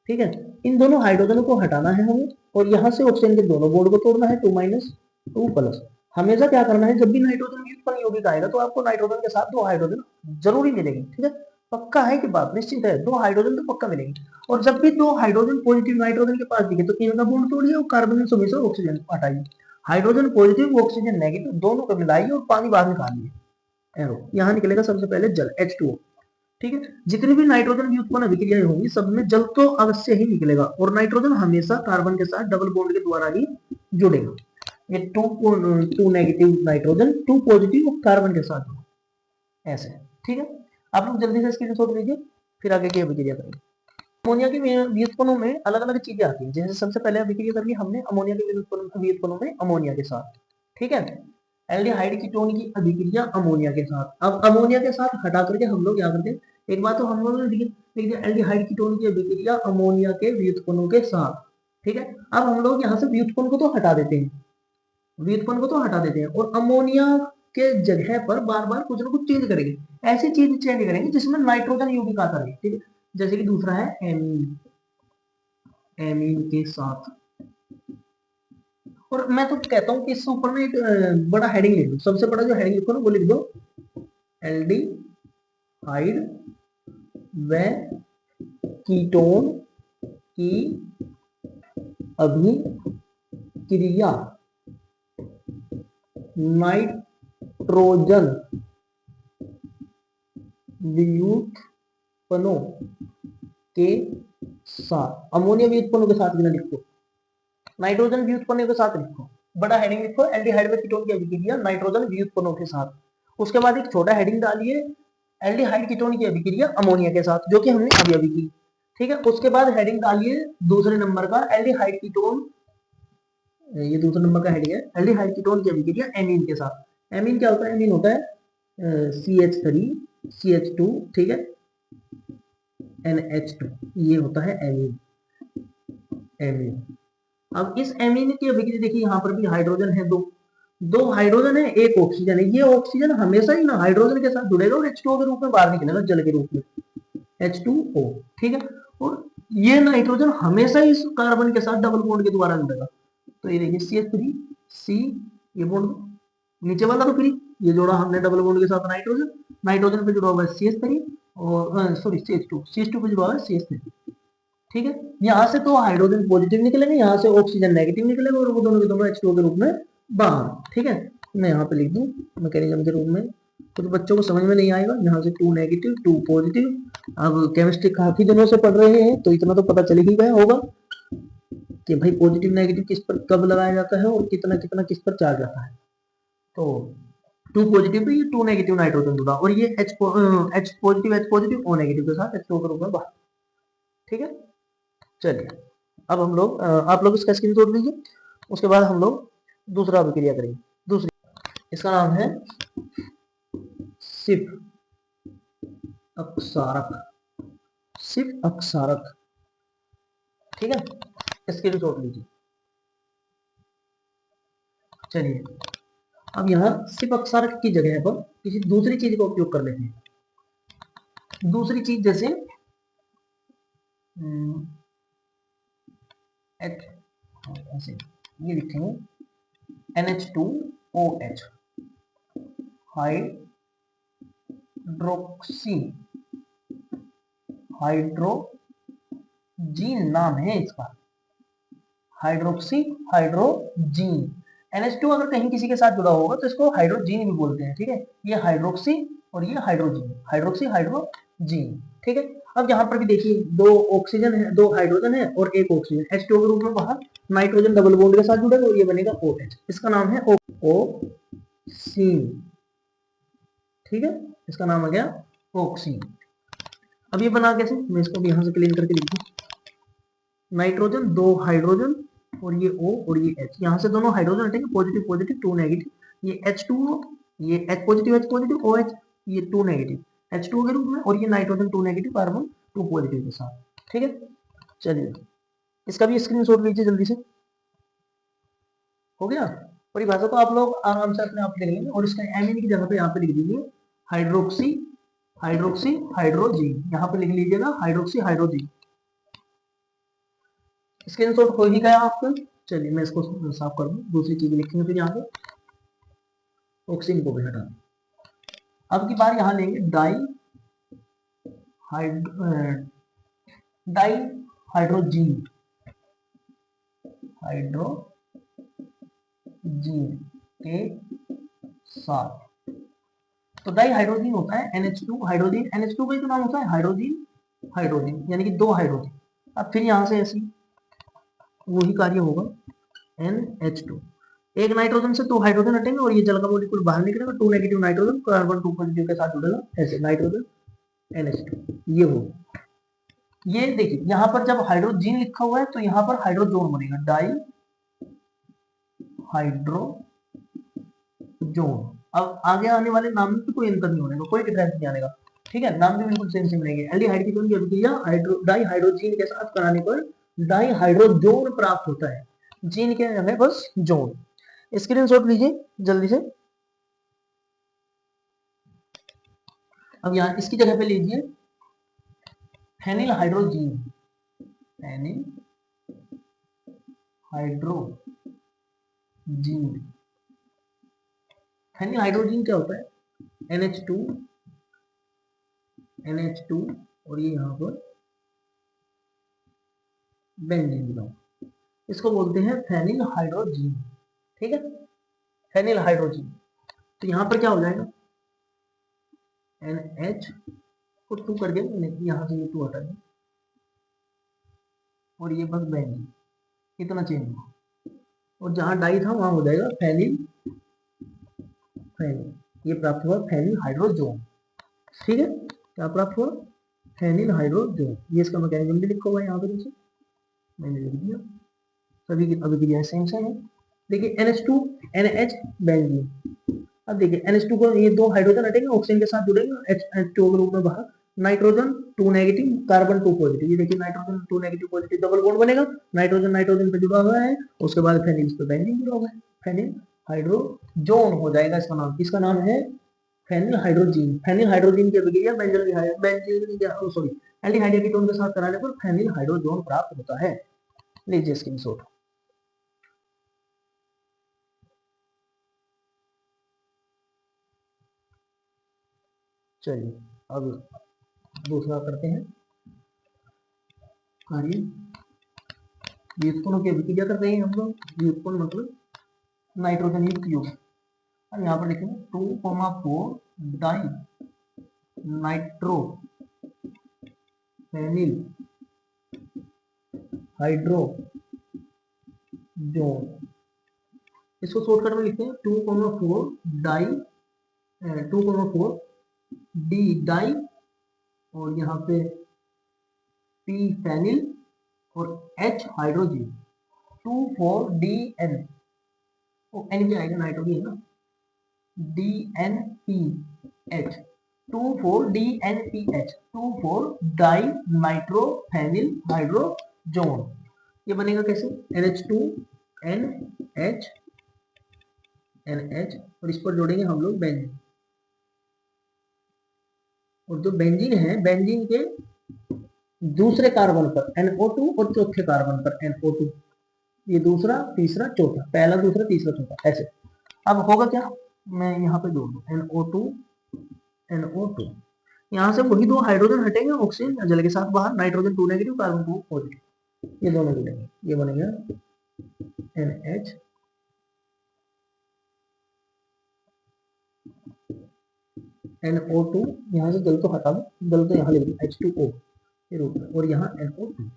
S1: ठीक है, इन दोनों हाइड्रोजन को हटाना है हमें, और यहाँ से ऑक्सीजन के दोनों बॉन्ड को तोड़ना है, 2 - 2+। हमेशा क्या करना है, जब भी नाइट्रोजन व्युत्पन्न यौगिक आएगा तो आपको नाइट्रोजन के साथ दो हाइड्रोजन जरूरी मिलेंगे। ठीक है, पक्का है कि बात निश्चित है, दो हाइड्रोजन तो पक्का मिलेंगे। और जब भी दो हाइड्रोजन पॉजिटिव नाइट्रोजन के पास दिखे तो इनका बॉन्ड तोड़िए और कार्बन से ऑक्सीजन हटाइए, हाइड्रोजन पॉजिटिव ऑक्सीजन नेगेटिव दोनों को मिलाइए और पानी बाहर निकालिए, एरो यहाँ निकलेगा सबसे पहले जल H2O। ठीक है, जितनी भी नाइट्रोजन व्युत्पन्न अभिक्रियाएं होंगी सब में जल तो अवश्य ही निकलेगा, और नाइट्रोजन हमेशा कार्बन के साथ डबल बॉन्ड के द्वारा ही जुड़ेगा। ये two negative nitrogen 2 positive carbon के साथ ऐसे। ठीक है, आप लोग जल्दी से स्क्रीनशॉट लीजिए, फिर आगे की अभिक्रिया करेंगे। अमोनिया के व्युत्पन्नों में अलग अलग चीजें आती हैं, जैसे सबसे पहले अभिक्रिया कर ली हमने अमोनिया के व्युत्पन्नों में अमोनिया के साथ। ठीक है, एल्डिहाइड कीटोन की अभिक्रिया अमोनिया के साथ। अब अमोनिया के साथ हटा करके हम लोग क्या करते हैं, एक बात तो हम लोगों ने लिख दिया एल्डिहाइड कीटोन की अभिक्रिया अमोनिया के व्युत्पन्नों के साथ। ठीक है, अब हम लोग यहाँ से व्युत्पन्न को तो हटा देते हैं, व्युत्पन्न को तो हटा देते हैं, और अमोनिया के जगह पर बार बार कुछ ना कुछ चेंज करेंगे, ऐसी चीज चेंज करेंगे जिसमें नाइट्रोजन यौगिक आता रहे। ठीक है, जैसे कि दूसरा है एमीन, एमीन के साथ। और मैं तो कहता हूँ कि इससे ऊपर में एक बड़ा हेडिंग लिख दो, सबसे बड़ा जो हेडिंग लिखो ना वो लिख दो एल्डिहाइड व कीटोन की अभिक्रिया नाइट्रोजन व्युत्पन्नों के साथ, अमोनिया व्युत्पन्नों के साथ बिना लिखो, नाइट्रोजन व्युत्पन्नों के साथ लिखो, बड़ा हेडिंग लिखो एल्डिहाइड व कीटोन की अभिक्रिया नाइट्रोजन व्युत्पन्नों के साथ। उसके बाद एक छोटा हेडिंग डालिए एल्डिहाइड कीटोन की अभिक्रिया अमोनिया के साथ, जो कि हमने अभी अभी की। ठीक है, उसके बाद हेडिंग डालिए दूसरे नंबर का एल्डिहाइड कीटोन, ये दूसरे नंबर का हेडिंग है एल्डिहाइड कीटोन की अभिक्रिया एमीन के साथ। एमीन क्या होता है, एमीन होता है CH3 CH2, ठीक है, NH2, ये होता है एमीन, एमीन। अब इस एमीन की अभिक्रिया देखिए, यहाँ पर भी हाइड्रोजन है, दो हाइड्रोजन है, एक ऑक्सीजन है, ये ऑक्सीजन हमेशा ही ना हाइड्रोजन के साथ जुड़ेगा और H2O के रूप में बाहर निकलेगा, जल के रूप में H2O। ठीक है, और ये नाइट्रोजन हमेशा इस कार्बन के साथ डबल बॉन्ड के द्वारा जुड़ेगा। तो ये देखिए CH3 C, ये बॉन्ड नीचे वाला तो फ्री, ये जोड़ा हमने डबल बॉन्ड के साथ नाइट्रोजन, नाइट्रोजन पे जुड़ा हुआ है CH3 और सॉरी CH2 पे जुड़ा हुआ है CH3। ठीक है, यहाँ से तो हाइड्रोजन पॉजिटिव निकलेंगे, यहाँ से ऑक्सीजन नेगेटिव निकलेगा, और वो दोनों के दोनों H2O के रूप में बाहर। ठीक है, मैं यहाँ पे लिख दूं मैकेनिज्म के रूप में, कुछ तो बच्चों को समझ में नहीं आएगा, यहाँ से 2 नेगेटिव 2 पॉजिटिव। अब केमिस्ट्री काफी दिनों से पढ़ रहे हैं तो इतना तो पता चल ही गया होगा कि भाई पॉजिटिव नेगेटिव किस पर कब लगाया जाता है और कितना कितना किस पर चार्ज आता है। तो 2 पॉजिटिव पे ये 2 नेगेटिव नाइट्रोजन जुड़ा, और ये H पॉजिटिव O नेगेटिव के साथ H2O के रूप में बाहर। ठीक है, चलिए अब हम लोग आप लोग इसका स्क्रीनशॉट लीजिए, उसके बाद हम लोग दूसरा अभिक्रिया करेंगे। दूसरी, इसका नाम है सिप अक्षारक, सिर्फ अक्षारक, ठीक है, इसके लिए सोच लीजिए। चलिए अब यहाँ सिर्फ अक्षारक की जगह पर किसी दूसरी चीज का उपयोग कर लेते हैं। दूसरी चीज जैसे एच, ऐसे ये लिखेंगे NH2OH, हाइड्रोक्सी, हाइड्रोजीन नाम है इसका, हाइड्रोक्सी हाइड्रोजीन। NH2 अगर कहीं किसी के साथ जुड़ा होगा तो इसको हाइड्रोजीन भी बोलते हैं, ठीक है। ये हाइड्रोक्सी और ये हाइड्रोजीन, हाइड्रोक्सी हाइड्रोजीन, ठीक है। अब यहाँ पर भी देखिए दो ऑक्सीजन है, दो हाइड्रोजन है और एक ऑक्सीजन, H2 के रूप में बाहर नाइट्रोजन डबल बॉन्ड के साथ जुड़ेगा और ये बनेगा OH, इसका नाम है ऑक्सीन, ठीक है, इसका नाम आ गया ऑक्सीन। अब ये बना कैसे, मैं इसको भी यहाँ से क्लीन करके लिख दूं, नाइट्रोजन, दो हाइड्रोजन और ये O और ये H, यहाँ से दोनों हाइड्रोजन हटेंगे, पॉजिटिव पॉजिटिव, टू नेगेटिव, ये H2O, ये H पॉजिटिव OH, ये टू नेगेटिव H2O के रूप में, और ये nitrogen two negative, carbon two positive के साथ, ठीक है। चलिए इसका भी स्क्रीनशॉट लीजिए जल्दी से, हो गया। परिभाषा तो आप लोग आराम से अपने आप लिख लेंगे और इसका एमिन की जगह पे यहाँ पे लिख दीजिए हाइड्रोक्सी, हाइड्रोक्सी हाइड्रोजीन, यहाँ पे लिख लीजिएगा हाइड्रोक्सी हाइड्रोजीन। स्क्रीनशॉट हो ही गया आपका। चलिए मैं इसको साफ कर दूं, दूसरी चीज लिखेंगे फिर यहाँ पे, ऑक्सीजन को भी हटा दें। अब की बार यहाँ लेंगे डाई हाइड्रोजीन, हाइड्रोजीन के साथ, तो डाई हाइड्रोजीन होता है NH2 हाइड्रोजीन, NH2 का ही तो नाम होता है हाइड्रोजीन, हाइड्रोजीन यानी कि दो हाइड्रोजीन। अब फिर यहाँ से ऐसी वही कार्य होगा, NH2, एक नाइट्रोजन से दो हाइड्रोजन हटेंगे और ये जल का मॉलिक्यूल बाहर निकलेगा, two negative nitrogen carbon two positive के साथ जुड़ेगा, ऐसे नाइट्रोजन NH2, ये होगा। ये देखिए यहाँ पर जब हाइड्रोजीन लिखा हुआ है तो यहाँ पर हाइड्रोजोन बनेगा, डाई हाइड्रोजोन। अब आगे आने वाले नाम में तो कोई अंतर नहीं होगा, कोई डिफरेंस नहीं आएगा, ठीक है, नाम भी बिल्कुल सेम सेम रहेंगे। एल्डिहाइड की की अभिक्रिया डाई हाइड्रोजीन के साथ कराने पर डाई हाइड्रोजोन प्राप्त होता है, जीन के है बस जोन। स्क्रीनशॉट लीजिए जल्दी से। अब यहाँ इसकी जगह पे लीजिए phenyl hydrazine, phenyl hydrazine. Phenyl hydrazine क्या होता है, NH2 और ये यहाँ पर बेंजीन बनाओ, इसको बोलते हैं फेनिल हाइड्रोजीन, ठीक है, फेनिल हाइड्रोजीन। तो यहाँ पर क्या हो जाएगा, NH को 2 कर दिया, यहाँ से ये 2 हटा दिया और ये बस बेंजीन, इतना चेंज हुआ, और जहां डाई था वहां हो जाएगा फेनिल, फेनिल, ये प्राप्त हुआ फेनिल हाइड्रोजोन, ठीक है, क्या प्राप्त हुआ, फेनिल हाइड्रोजोन। ये इसका मैकेनिज्म भी लिखा हुआ है यहाँ पे, जैसे मैंने लिख दिया, सभी की अभिक्रिया सेम सेम है। देखिए NH2 NH बेंजीन, अब देखिए NH2 को ये दो हाइड्रोजन हटेंगे, ऑक्सीजन के साथ जुड़ेंगे, H2O के रूप में बाहर, nitrogen two negative carbon two positive, ये देखिए nitrogen two negative positive double bond बनेगा, नाइट्रोजन नाइट्रोजन पे जुड़ा हुआ है, उसके बाद फेनिल इस पे बेंजीन जुड़ा हुआ है, फेनिल हाइड्रोजोन हो जाएगा इसका नाम। इसका नाम है फेनिल हाइड्रोजीन। फेनिल हाइड्रोजीन की अभिक्रिया बेंजीन सॉरी एल्डिहाइड कीटोन के साथ कराने पर फेनिल हाइड्रोजोन प्राप्त होता है। लीजिए स्क्रीनशॉट। चलिए अब दूसरा करते हैं कार्य, व्युत्पन्न की अभिक्रिया कर रहे हैं हम लोग, व्युत्पन्न मतलब नाइट्रोजन युक्त यौग। अब यहाँ पर लिखेंगे 2,4 डाई नाइट्रो फेनिल हाइड्रोजोन, इसको शॉर्टकट में लिखते हैं 2,4 डाई 2,4 डी डाई और यहाँ पे पी फेनिल और H हाइड्रोजन, 2,4-DN, वो N भी आएगा, नाइट्रोजन है ना, DNPH, 2,4-DNPH, 2,4-डाई नाइट्रोफेनिल हाइड्रोजोन। ये बनेगा कैसे? NH2 NH NH और इस पर जोड़ेंगे हम लोग बेंजीन। और जो बेंजीन है, बेंजीन के दूसरे कार्बन पर NO2 और चौथे कार्बन पर NO2, ये दूसरा तीसरा चौथा, पहला दूसरा तीसरा चौथा, ऐसे। अब होगा क्या, मैं यहाँ पे जोड़ दूं NO2 NO2, यहाँ से वही दो हाइड्रोजन हटेंगे, ऑक्सीजन जल के साथ बाहर, नाइट्रोजन 2 नेगेटिव, कार्बन 2 पॉजिटिव, ये दोनों जुड़ेंगे, ये बनेगा NH NO2, यहाँ से जल तो हटा दो, जल तो यहाँ लिख दो H2O के रूप में, और यहाँ NO2।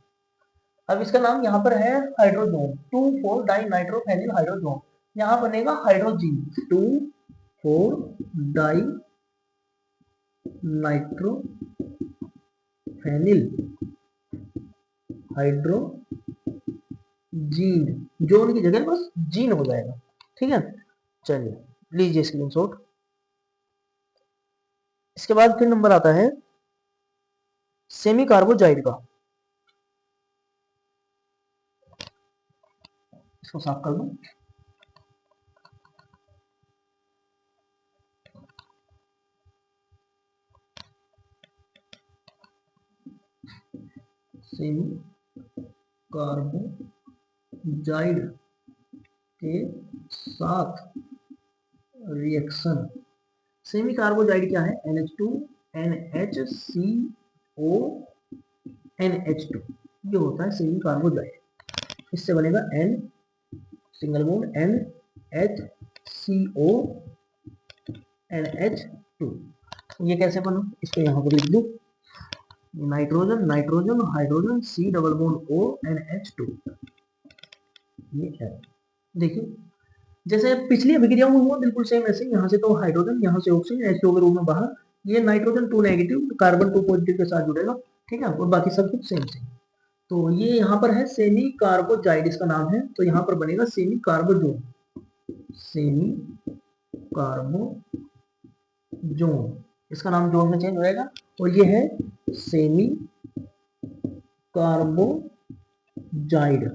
S1: अब इसका नाम यहाँ पर है हाइड्रोजोन, 2,4-डाई नाइट्रोफेनिल हाइड्रोजोन। यहाँ बनेगा हाइड्रोजीन, 2,4-डाई नाइट्रोफेनिल हाइड्रोजीन, जोन की जगह बस जीन हो जाएगा, ठीक है। चलिए लीजिए स्क्रीनशॉट। इसके बाद फिर नंबर आता है सेमी कार्बोजाइड का, इसको साफ कर दूं। सेमी कार्बोजाइड के साथ रिएक्शन, सेमी कार्बोजाइड क्या है? NH2 NHCO NH2, ये होता है सेमी कार्बोजाइड। इससे बनेगा N single bond NHCO NH2। ये कैसे बना, इसको यहाँ पर लिख दो, nitrogen nitrogen hydrogen C double bond O NH2, ये है। देखिए जैसे पिछली अभिक्रिया में हुआ बिल्कुल सेम ऐसे, यहाँ से तो हाइड्रोजन, यहाँ से ऑक्सीजन H2O के रूप में बाहर, ये नाइट्रोजन 2 नेगेटिव, कार्बन 2 पॉजिटिव के साथ जुड़ेगा, ठीक है, और बाकी सब कुछ सेम सेम। तो ये यहाँ पर है सेमी कार्बोजाइड, इसका नाम है, तो यहाँ पर बनेगा सेमी कार्बोजोन, सेमी कार्बोजोन, इसका नाम जोन में चेंज हो जाएगा, और ये है सेमी कार्बोजाइड,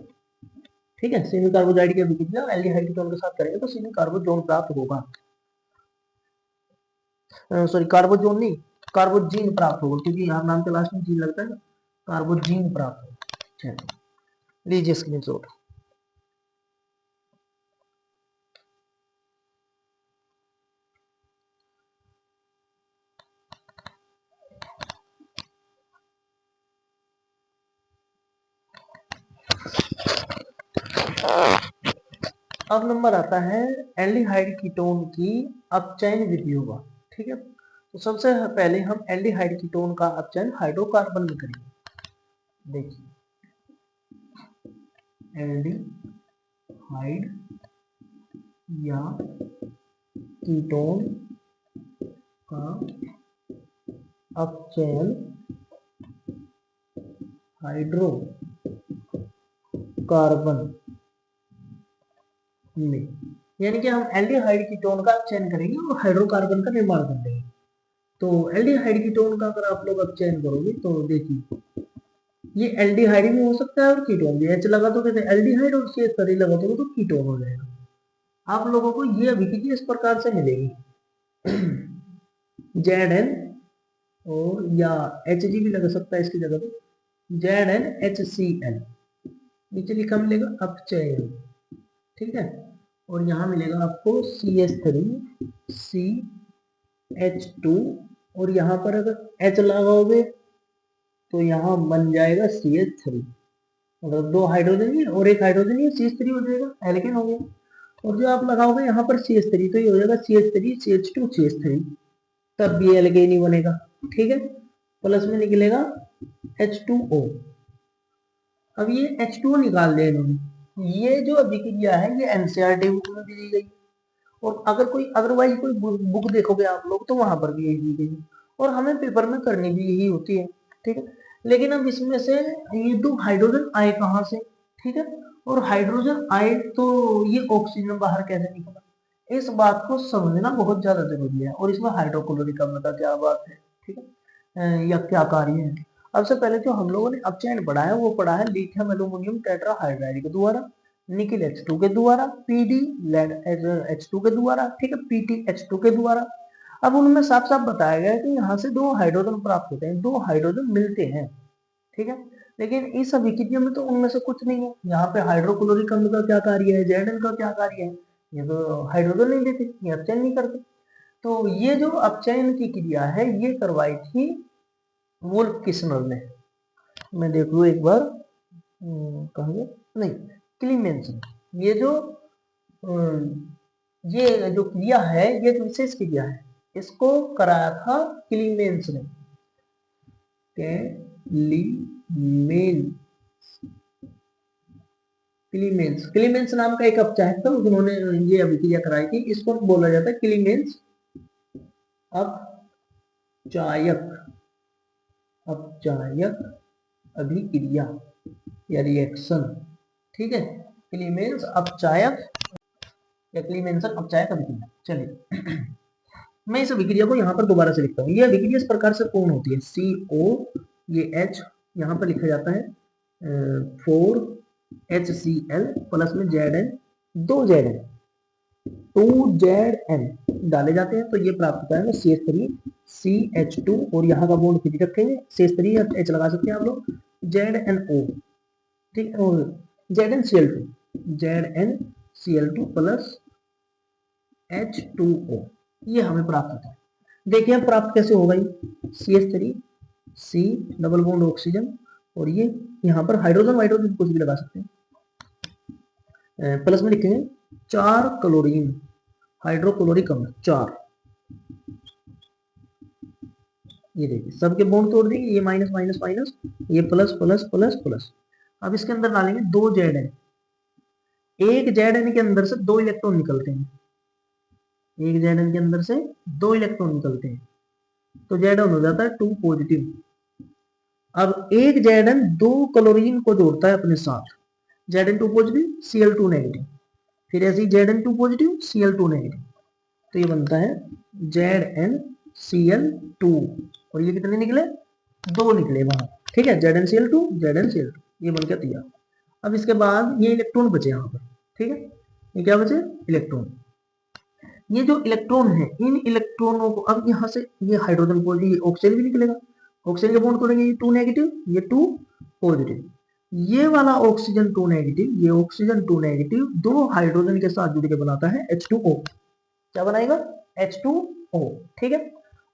S1: ठीक है। सेमी कार्बोजाइड की अभिक्रिया एल्डिहाइड कीटोन के साथ करेंगे तो सेमी कार्बोजोन प्राप्त होगा, सॉरी कार्बोजोन नहीं, कार्बोजीन प्राप्त होगा, क्योंकि यहाँ नाम के लास्ट में जीन लगता है ना, कार्बोजीन प्राप्त होगा। लीजिए स्क्रीनशॉट। अब नंबर आता है एल्डिहाइड कीटोन की अपचयन विधियों का, ठीक है। तो सबसे पहले हम एल्डिहाइड कीटोन का अपचयन हाइड्रोकार्बन में करेंगे। देखिए एल्डिहाइड या कीटोन का अपचयन हाइड्रोकार्बन में, यानी कि हम एल्डिहाइड कीटोन का अपचयन करेंगे और हाइड्रोकार्बन का निर्माण कर देंगे। तो एल्डिहाइड कीटोन का अगर आप लोग अपचयन करोगे तो देखिए ये एल्डिहाइड भी हो सकता है और कीटोन भी, H लगा तो कैसे एल्डिहाइड और CH3 लगा तो कीटोन हो जाएगा। आप लोगों को ये अभिक्रिया इस प्रकार से मिलेगी ZN और या Hg भी लगा सकता है इसकी जगह पे, ZnHCl, नीचे लिखा मिलेगा अपचयन, ठीक है। और यहाँ मिलेगा आपको CH3 CH2, और यहाँ पर अगर H लगाओगे तो यहाँ बन जाएगा CH3, मतलब दो हाइड्रोजन ही और एक हाइड्रोजन ही, CH3 हो जाएगा, एल्केन हो गया। और जो आप लगाओगे यहाँ पर CH3 तो ये हो जाएगा CH3 CH2 CH3, तब भी एल्केन ही बनेगा, ठीक है। प्लस में निकलेगा H2O। अब ये H2O निकाल दिया इन्होंने, ये जो अभिक्रिया है ये NCERT बुक में भी दी गई, और अगर कोई अदरवाइज कोई बुक देखोगे आप लोग तो वहां पर भी यही दी गई, और हमें पेपर में करनी भी यही होती है, ठीक है। लेकिन अब इसमें से ये दो हाइड्रोजन आए कहाँ से, ठीक है, और हाइड्रोजन आए तो ये ऑक्सीजन बाहर कैसे निकला, इस बात को समझना बहुत ज्यादा जरूरी है। और इसमें हाइड्रोक्लोरिक अम्ल का क्या बात है, ठीक है, या क्या कार्य है। अब से पहले जो हम लोगों ने अपचयन पढ़ा है वो पढ़ा है लिथियम एल्यूमिनियम टेट्राहाइड्राइड के द्वारा, निकिल H2 के द्वारा, पीडी लेड H2 के द्वारा, ठीक है, पीटी H2 के द्वारा। अब उनमें साफ साफ बताया गया है कि यहाँ से दो हाइड्रोजन प्राप्त होते हैं, दो हाइड्रोजन मिलते हैं, ठीक है। लेकिन इस अभिक्रिया में तो उनमें से कुछ नहीं है। यहाँ पे हाइड्रोक्लोरिक अम्ल का क्या कार्य है, Zn का क्या कार्य है, ये तो हाइड्रोजन नहीं देते, ये अपचयन नहीं करते। तो ये जो अपचयन की क्रिया है ये करवाई थी वुल्फ किस्नर ने। मैं देख लू एक बार, कहाँ गया, नहीं, क्लीमेंस। ये जो ये जो क्रिया है ये एक विशेष क्रिया है, इसको कराया था क्लीमेंस ने। क्लीमेंस नाम का एक अपचायक था, उन्होंने ये अभिक्रिया कराई थी, इसको बोला जाता है क्लीमेंस अपचायक अभिक्रिया या रिएक्शन, ठीक है, क्लीमेंस अपचायक या क्लीमेंसन अपचायक अभिक्रिया। चलिए मैं इस अभिक्रिया को यहाँ पर दोबारा से लिखता हूँ। ये अभिक्रिया इस प्रकार से पूर्ण होती है, CO ये H यहाँ पर लिखा जाता है 4HCl प्लस में Zn, 2 Zn 2Zn डाले जाते हैं तो ये प्राप्त होता है CH3CH2 और यहाँ का बॉन्ड फिर रखेंगे, CH3 या H लगा सकते हैं आप लोग, ZnO, ठीक है, और ZnCl2 प्लस H2O, ये हमें प्राप्त होता है। देखिए अब प्राप्त कैसे होगा, CH3 C double bond oxygen और ये यहाँ पर हाइड्रोजन कुछ भी लगा सकते हैं, प्लस में लिखेंगे 4 क्लोरीन हाइड्रोक्लोरिक अम्ल 4। ये देखिए सबके बॉन्ड तोड़ देंगे, ये माइनस माइनस माइनस, ये प्लस प्लस प्लस प्लस। अब इसके अंदर डालेंगे 2 Zn, एक Zn के अंदर से 2 इलेक्ट्रॉन निकलते हैं, एक Zn के अंदर से 2 इलेक्ट्रॉन निकलते हैं तो Zn हो जाता है 2 पॉजिटिव। अब एक Zn 2 क्लोरीन को जोड़ता है अपने साथ, Zn2 पॉजिटिव Cl2 नेगेटिव, फिर ऐसे ही Zn2 पॉजिटिव Cl2 नेगेटिव, तो ये बनता है ZnCl2 और ये कितने निकले, 2 निकले वहां, ठीक है, ZnCl2 ये बन गया तैयार। अब इसके बाद ये इलेक्ट्रॉन बचे यहाँ पर, ठीक है, ये क्या बचे, इलेक्ट्रॉन। ये जो इलेक्ट्रॉन है इन इलेक्ट्रॉनों को अब यहाँ से ये हाइड्रोजन पॉजिटिव, ऑक्सीजन भी निकलेगा, ऑक्सीजन के बॉन्ड तोड़ेंगे, ये 2 नेगेटिव ये 2 पॉजिटिव, ये वाला ऑक्सीजन 2 नेगेटिव ये ऑक्सीजन 2 नेगेटिव, दो हाइड्रोजन के साथ जुड़ के बनाता है H2O, क्या बनाएगा, H2O, ठीक है।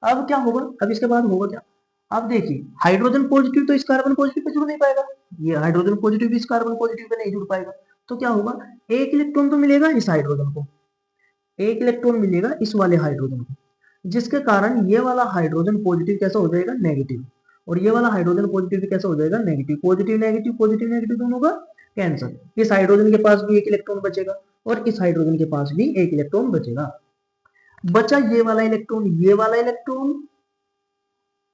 S1: अब क्या होगा, अब इसके बाद होगा क्या, अब देखिए हाइड्रोजन पॉजिटिव तो इस कार्बन पॉजिटिव पे जुड़ नहीं पाएगा, ये हाइड्रोजन पॉजिटिव भी इस कार्बन पॉजिटिव पे नहीं जुड़ पाएगा, तो क्या होगा, एक इलेक्ट्रॉन तो मिलेगा इस हाइड्रोजन को, एक इलेक्ट्रॉन मिलेगा इस वाले हाइड्रोजन को, जिसके कारण ये वाला हाइड्रोजन पॉजिटिव कैसा हो जाएगा, नेगेटिव, और ये वाला हाइड्रोजन पॉजिटिव कैसा हो जाएगा, नेगेटिव, पॉजिटिव नेगेटिव दोनों का कैंसिल। इस हाइड्रोजन के पास भी एक इलेक्ट्रॉन बचेगा और इस हाइड्रोजन के पास भी एक इलेक्ट्रॉन बचेगा। बचा ये वाला इलेक्ट्रॉन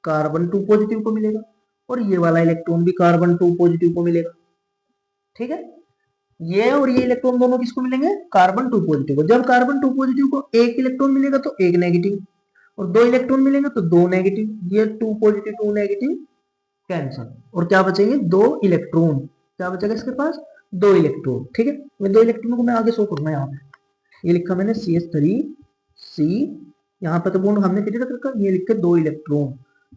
S1: कार्बन 2 पॉजिटिव को मिलेगा और ये वाला इलेक्ट्रॉन भी कार्बन 2 पॉजिटिव को मिलेगा, ठीक है। ये और ये इलेक्ट्रॉन दोनों किसको मिलेंगे, कार्बन 2 पॉजिटिव को। जब कार्बन 2 पॉजिटिव को एक इलेक्ट्रॉन मिलेगा तो एक नेगेटिव, और 2 इलेक्ट्रॉन मिलेंगे तो 2 नेगेटिव, ये 2 पॉजिटिव 2 नेगेटिव कैंसिल, और क्या बचेंगे, 2 इलेक्ट्रॉन, क्या बचेगा इसके पास, 2 इलेक्ट्रॉन, ठीक है। मैं 2 इलेक्ट्रॉन को मैं आगे शो करूंगा, यहाँ पे ये लिखा मैंने CH3C, यहाँ पे तो बॉन्ड हमने कितने तक रखा, ये लिखे 2 इलेक्ट्रॉन,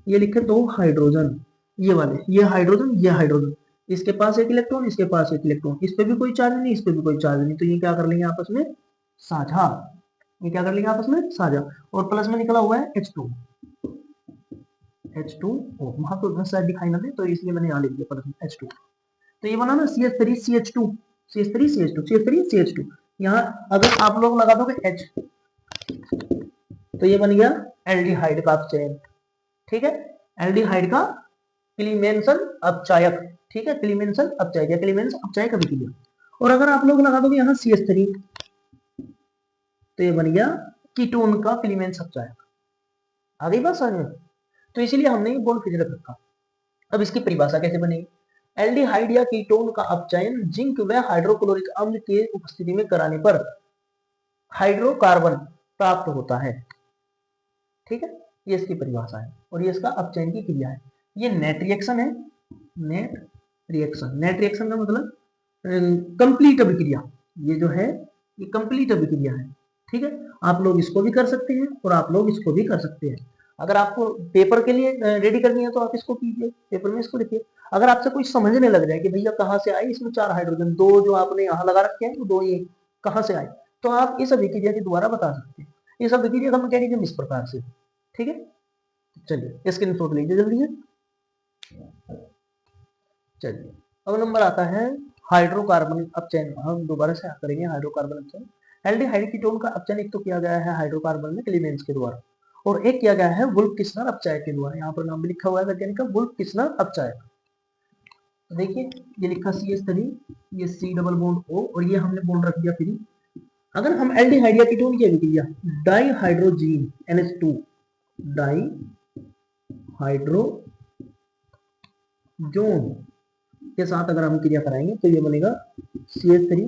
S1: ये लिखे 2 हाइड्रोजन, ये वाले ये हाइड्रोजन, इसके पास एक इलेक्ट्रॉन इसके पास एक इलेक्ट्रॉन, इस पे भी कोई चार्ज नहीं इस पे भी कोई चार्ज नहीं, तो ये क्या कर लेंगे आपस में साझा, ये क्या कर लेंगे आपस में साझा, और प्लस में निकला हुआ है H2O, वहां तो शायद दिखाई ना दे तो इसलिए मैंने यहाँ लिख दिया प्लस में H2, तो ये बना ना CH3CH2 यहाँ अगर आप लोग लगा दोगे H तो ये बन गया एल्डिहाइड का अपचयन, ठीक है, एल्डिहाइड का क्लीमेंसन अपचायक, ठीक है, क्लीमेंसन अपचायक या क्लीमेंस अपचायक अभिक्रिया। और अगर आप लोग लगा दोगे यहाँ CH3 तो ये बन गया कीटोन का क्लीमेंस अपचायक, आ गई बात समझ में। तो इसीलिए हमने ये बॉन्ड फिर रखा। अब इसकी परिभाषा कैसे बनेगी, एल्डिहाइड या कीटोन का अपचयन जिंक व हाइड्रोक्लोरिक अम्ल के उपस्थिति में कराने पर हाइड्रोकार्बन प्राप्त होता है। ठीक है, ये इसकी परिभाषा है और ये इसका अपचयन की क्रिया है। ये नेट रिएक्शन है, नेट रिएक्शन। नेट रिएक्शन का मतलब कंप्लीट अभिक्रिया। ये जो है ये कंप्लीट अभिक्रिया है। ठीक है, आप लोग इसको भी कर सकते हैं और आप लोग इसको भी कर सकते हैं। अगर आपको पेपर के लिए रेडी करनी है तो आप इसको कीजिए, पेपर में इसको लिखिए। अगर आपसे कुछ समझने लग जाए कि भैया कहाँ से आए इसमें 4 हाइड्रोजन, 2 जो आपने यहाँ लगा रखे हैं, 2 ये कहाँ से आए, तो आप इस अभिक्रिया के द्वारा बता सकते हैं। इस अभिक्रिया का मैकेनिज्म इस प्रकार से। ठीक है, चलिए स्क्रीनशॉट लीजिए जल्दी है। चलिए अब नंबर आता है हाइड्रोकार्बन अपचयन। हम दोबारा से करेंगे हाइड्रोकार्बन अपचयन। एल्डिहाइड कीटोन का अपचयन एक तो किया गया है हाइड्रोकार्बन में क्लीवेंज के द्वारा, और एक किया गया है वुल्फ किस्नर अपचय के द्वारा। यहाँ पर नाम भी लिखा हुआ है वैज्ञानिक का, वुल्फ किस्नर अपचय। देखिए ये लिखा CH3, ये C डबल बॉन्ड O, और ये हमने बॉन्ड रख दिया फ्री। अगर हम एल्डिहाइड या कीटोन की अभिक्रिया die hydrazine NH2 die hydrazone के साथ अगर हम क्रिया कराएंगे तो ये बनेगा CH3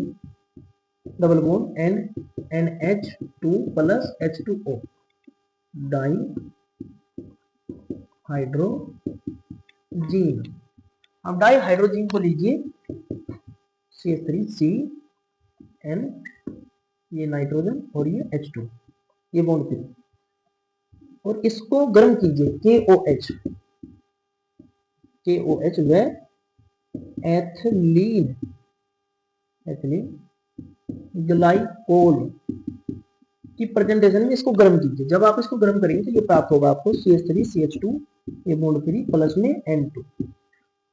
S1: double bond NH2 plus H2O di hydrazine. अब डाई हाइड्रोजीन को लीजिए CH3CN, ये नाइट्रोजन और ये H2, ये बॉन्ड फ्री, और इसको गर्म कीजिए KOH व एथिलीन ग्लाइकोल की प्रेजेंटेशन में इसको गर्म कीजिए। जब आप इसको गर्म करेंगे तो ये प्राप्त होगा आपको CH3CH2, ये बॉन्ड फ्री प्लस में N2,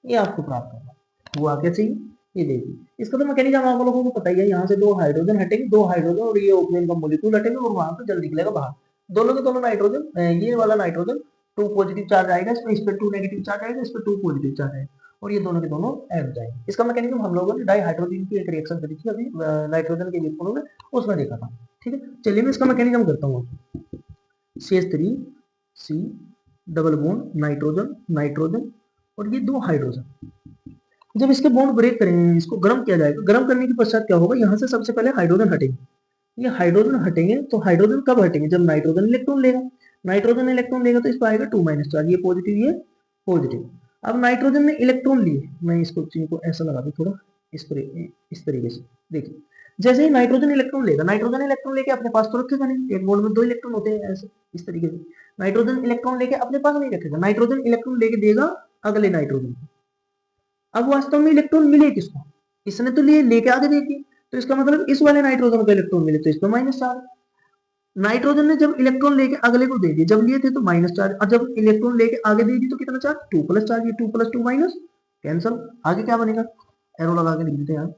S1: ये आपको प्राप्त होगा। हुआ क्या चाहिए, ये देखिए इसका तो मैकेनिज्म आप लोगों को पता ही है। यहाँ से 2 हाइड्रोजन हटेंगे, 2 हाइड्रोजन और ये ऑक्सीजन का मॉलिक्यूल हटेंगे और वहां पर जल निकलेगा बाहर। दोनों के दोनों नाइट्रोजन, ये वाला नाइट्रोजन 2 पॉजिटिव चार्ज आएगा इसमें, इस पर 2 नेगेटिव चार्ज आएगा, इस पर 2 पॉजिटिव चार्ज आएगा, और ये दोनों के दोनों ऐड हो जाएंगे। इसका मैकेनिज्म हम लोगों ने डाई हाइड्रोजन की एक रिएक्शन करी थी अभी नाइट्रोजन के इलेक्ट्रॉनों में, उसमें देखा था। ठीक है, चलिए मैं इसका मैकेनिज्म करता हूँ। CH3C double bond nitrogen nitrogen और ये 2 हाइड्रोजन, जब इसके बॉन्ड ब्रेक करेंगे, इसको गर्म किया जाएगा। गर्म करने के पश्चात क्या होगा, यहाँ से सबसे पहले हाइड्रोजन हटेंगे। ये हाइड्रोजन हटेंगे तो हाइड्रोजन कब हटेंगे, जब नाइट्रोजन इलेक्ट्रॉन लेगा। नाइट्रोजन इलेक्ट्रॉन लेगा तो इस पर आएगा 2 माइनस चार्ज, ये पॉजिटिव ये पॉजिटिव। अब नाइट्रोजन ने इलेक्ट्रॉन लिए, मैं इसको चीज को ऐसा लगा दूं थोड़ा इस तरीके से। देखिए जैसे ही नाइट्रोजन इलेक्ट्रॉन लेगा, नाइट्रोजन इलेक्ट्रॉन लेके अपने पास तो रखेगा नहीं, एक बॉन्ड में 2 इलेक्ट्रॉन होते हैं ऐसे इस तरीके से। नाइट्रोजन इलेक्ट्रॉन लेके अपने पास नहीं रखेगा, नाइट्रोजन इलेक्ट्रॉन लेके देगा अगले नाइट्रोजन को। अब वास्तव में इलेक्ट्रॉन मिले किसको, इसने तो लिए, लेके आगे देखिए, तो इसका मतलब इस वाले नाइट्रोजन को इलेक्ट्रॉन मिले तो इस पर माइनस चार्ज। नाइट्रोजन ने जब इलेक्ट्रॉन लेके अगले को दे दिए, जब लिए थे तो माइनस चार्ज, और जब इलेक्ट्रॉन लेके आगे दे दी तो कितना चार्ज, 2 प्लस चार्ज, ये 2 प्लस 2 माइनस, कैंसल। आगे क्या बनेगा, एरो लगा के लिख देते हैं यार,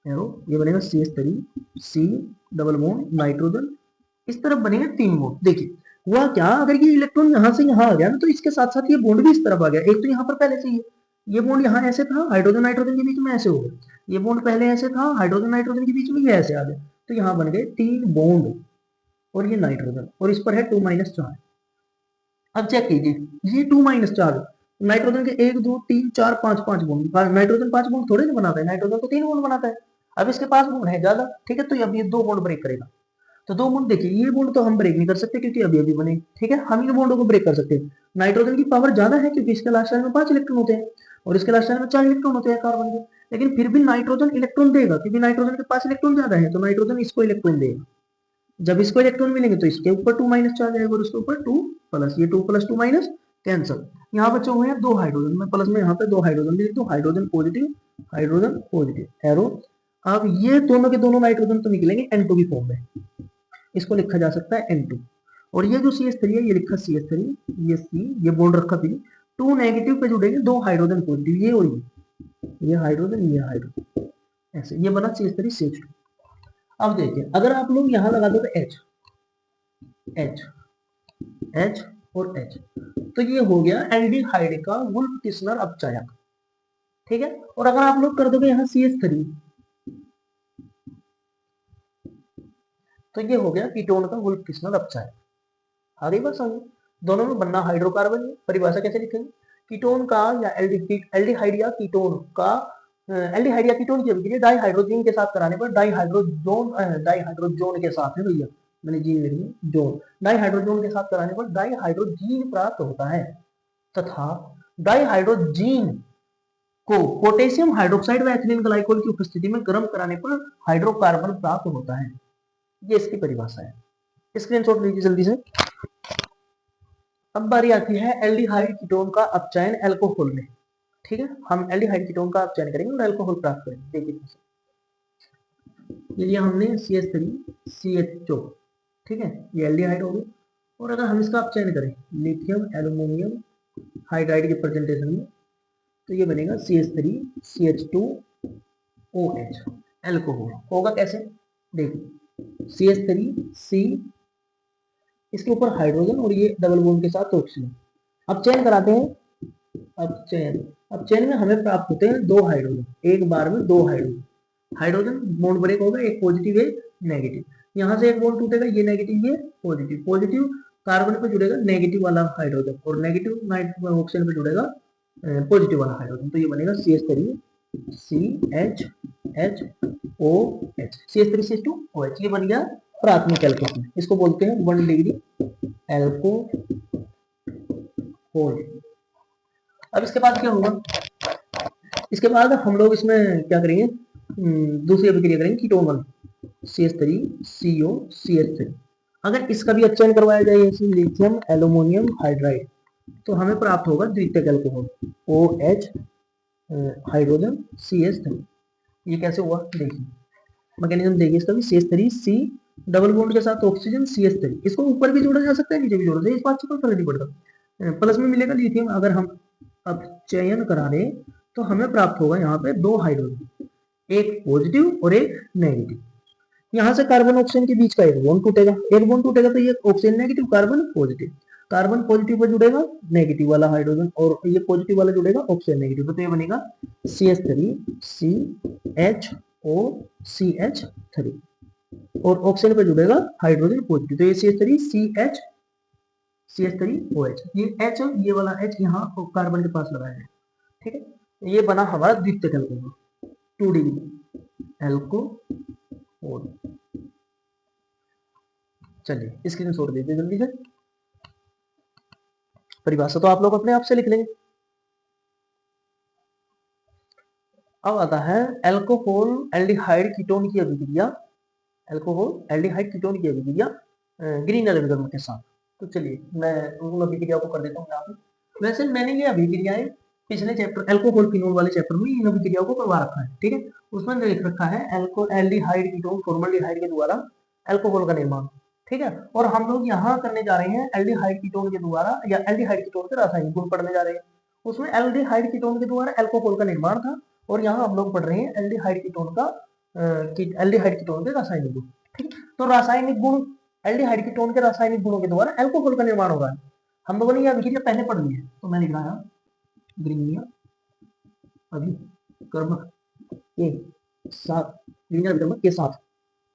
S1: एरो, ये बनेगा CH3C डबल बॉन्ड नाइट्रोजन, इस तरफ बनेगा 3 बॉन्ड। देखिए हुआ क्या, अगर ये इलेक्ट्रॉन यहाँ से यहाँ आ गया ना तो इसके साथ साथ ये बॉन्ड भी इस तरफ आ गया। एक तो यहाँ पर पहले से ये बॉन्ड यहाँ ऐसे था, हाइड्रोजन नाइट्रोजन के बीच में ऐसे हो गया, ये बॉन्ड पहले ऐसे था, हाइड्रोजन नाइट्रोजन के बीच में ये ऐसे आ गया, तो यहाँ बन गए 3 बॉन्ड और ये नाइट्रोजन, और इस पर है 2 माइनस चार्ज। अब चेक कीजिए ये 2 माइनस चार्ज, नाइट्रोजन के 1 2 3 4 5 5 बॉन्ड, नाइट्रोजन 5 बॉन्ड थोड़े ना बनाता है, नाइट्रोजन तो 3 बॉन्ड बनाता है। अब इसके पास बॉन्ड है ज्यादा, ठीक है, तो अब ये 2 बॉन्ड ब्रेक करेगा। तो 2 बॉन्ड देखिए, ये बॉन्ड तो हम ब्रेक नहीं कर सकते क्योंकि अभी अभी बने, ठीक है, हम इन बॉन्डों को ब्रेक कर सकते हैं। नाइट्रोजन की पावर ज्यादा है क्योंकि इसके लास्ट लाइन में 5 इलेक्ट्रॉन होते हैं और इसके लास्ट लाइन में 4 इलेक्ट्रॉन होते हैं कार्बन के, लेकिन फिर भी नाइट्रोजन इलेक्ट्रॉन देगा क्योंकि नाइट्रोजन के पास इलेक्ट्रॉन ज्यादा है, तो नाइट्रोजन इसको इलेक्ट्रॉन देगा। जब इसको इलेक्ट्रॉन मिलेंगे तो इसके ऊपर 2 माइनस चार्ज आएगा और इसके ऊपर 2 प्लस, ये 2 प्लस 2 माइनस, कैंसल। यहाँ बचे हुए हैं 2 हाइड्रोजन, मैं प्लस में यहाँ पे 2 हाइड्रोजन लिख दूं, हाइड्रोजन पॉजिटिव एरो। अब ये दोनों के दोनों नाइट्रोजन तो निकलेंगे N2 की फॉर्म में, इसको लिखा जा सकता है N2, और ये जो CH3 है ये लिखा CH3, ये C, ये बॉन्ड रखा फिर 2 नेगेटिव पे जुड़ेंगे, 2 हाइड्रोजन पॉजिटिव, ये और ये हाइड्रोजन ऐसे, ये बना CH3 CH2। अब देखिए अगर आप लोग यहाँ लगा दो तो H और H, तो ये हो गया एल्डिहाइड का वुल्फ किस्नर अपचायक, ठीक है। और अगर आप लोग कर दोगे यहाँ CH3, तो ये हो गया कीटोन का वुल्फ किस्नर अपचायक। आगे बस आगे दोनों में बनना हाइड्रोकार्बन है। परिभाषा कैसे लिखेंगे, कीटोन का या एल्डिहाइड या कीटोन का एल्डिहाइड या कीटोन की अभिक्रिया डाइहाइड्रोजीन के साथ कराने पर डाइहाइड्रोजोन के साथ है भैया, मैंने जीन लिख दिया जोन, डाइहाइड्रोजोन के साथ कराने पर डाइहाइड्रोजीन प्राप्त होता है तथा डाइहाइड्रोजीन को पोटेशियम हाइड्रोक्साइड व एथिलीन ग्लाइकोल की उपस्थिति में गर्म कराने पर हाइड्रोकार्बन प्राप्त होता है। ये इसकी परिभाषा है, स्क्रीनशॉट लीजिए जल्दी से। अब बारी आती है एल्डिहाइड कीटोन का अपचयन अल्कोहल में। ठीक है, हम एल्डिहाइड कीटोन का अपचयन करेंगे और अल्कोहल प्राप्त करेंगे। देखिए ये लिया हमने CH3CHO, ठीक है, ये एल्डिहाइड हो गया। और अगर हम इसका अपचयन करें लिथियम एल्यूमिनियम हाइड्राइड के प्रेजेंटेशन में, तो ये बनेगा CH3CH2OH अल्कोहल। होगा कैसे, देखिए CH3C, इसके ऊपर हाइड्रोजन और ये डबल बॉन्ड के साथ ऑक्सीजन। अपचयन कराते हैं, अपचयन में हमें प्राप्त होते हैं 2 हाइड्रोजन, एक बार में 2 हाइड्रोजन बॉन्ड ब्रेक होगा, एक पॉजिटिव एक नेगेटिव। यहाँ से एक बॉन्ड टूटेगा, ये नेगेटिव ये पॉजिटिव, पॉजिटिव कार्बन पे जुड़ेगा नेगेटिव वाला हाइड्रोजन और नेगेटिव ऑक्सीजन पे जुड़ेगा पॉजिटिव वाला हाइड्रोजन। तो ये बनेगा CH3CHOH, ये बन गया प्राथमिक अल्कोहल। इसको बोलते हैं 1 डिग्री अल्कोहल। अब इसके बाद क्या होगा, इसके बाद हम लोग इसमें क्या करेंगे, दूसरी अभिक्रिया करेंगे कीटोन वाली, CH3COCH3। अगर इसका भी अपचयन करवाया जाए जैसे लिथियम एल्यूमिनियम हाइड्राइड, तो हमें प्राप्त होगा द्वितीयक अल्कोहल OH हाइड्रोजन CH3। ये कैसे हुआ देखिए, मैकेनिज्म देखिए इसका भी, CH3C डबल बॉन्ड के साथ ऑक्सीजन CH3, इसको ऊपर भी जोड़ा जा सकता है नीचे भी जोड़ा जा सकता है, इस बात से कोई फर्क नहीं पड़ता। प्लस में मिलेगा लिथियम, अगर हम अपचयन करा दें तो हमें प्राप्त होगा यहाँ पे 2 हाइड्रोजन, एक पॉजिटिव और एक नेगेटिव। यहाँ से कार्बन ऑक्सीजन के बीच का एक बॉन्ड टूटेगा, एक बॉन्ड टूटेगा तो ये oxygen negative carbon positive, carbon positive पर जुड़ेगा नेगेटिव वाला हाइड्रोजन और ये पॉजिटिव वाला जुड़ेगा ऑक्सीजन नेगेटिव, तो ये बनेगा CH3CHOCH3 और ऑक्सीजन पर जुड़ेगा हाइड्रोजन पॉजिटिव, तो ये CH3OH। ये H ये वाला H यहाँ कार्बन के पास लगाया है, ठीक है। ये बना हमारा द्वितीयक अल्कोहल 2 डिग्री अल्कोहल। चलिए स्क्रीनशॉट दीजिए जल्दी से, परिभाषा तो आप लोग अपने आप से लिख लेंगे। अब आता है अल्कोहल एल्डिहाइड कीटोन की अभिक्रिया, अल्कोहल एल्डिहाइड कीटोन की अभिक्रिया ग्रीन अभिकर्म के साथ। तो चलिए मैं उन अभिक्रिया को कर देता हूँ यहाँ पे। वैसे मैंने ये अभिक्रियाएं पिछले चैप्टर अल्कोहल फिनोल वाले चैप्टर में इन अभिक्रियाओं को करवा रखा है, ठीक है। उसमें लिख रखा है एल्डिहाइड कीटोन फॉर्मल्डिहाइड के द्वारा अल्कोहल का निर्माण, ठीक है। और हम लोग यहाँ करने जा रहे हैं एल्डिहाइड कीटोन के द्वारा या एल्डिहाइड कीटोन के रासायनिक गुण पढ़ने जा रहे हैं। उसमें एल्डिहाइड कीटोन के द्वारा अल्कोहल का निर्माण था और यहाँ हम लोग पढ़ रहे हैं एल्डिहाइड कीटोन का एल्डिहाइड कीटोन के रासायनिक गुण, ठीक। तो रासायनिक गुण एल्डिहाइड कीटोन के रासायनिक गुणों के द्वारा अल्कोहल का निर्माण हो रहा है। हम लोगों ने यह अभिक्रिया पहले पढ़ ली है, तो मैं लिख रहा हूँ ग्रीनिया अभिकर्मक के साथ, ग्रीनिया अभिकर्मक के साथ।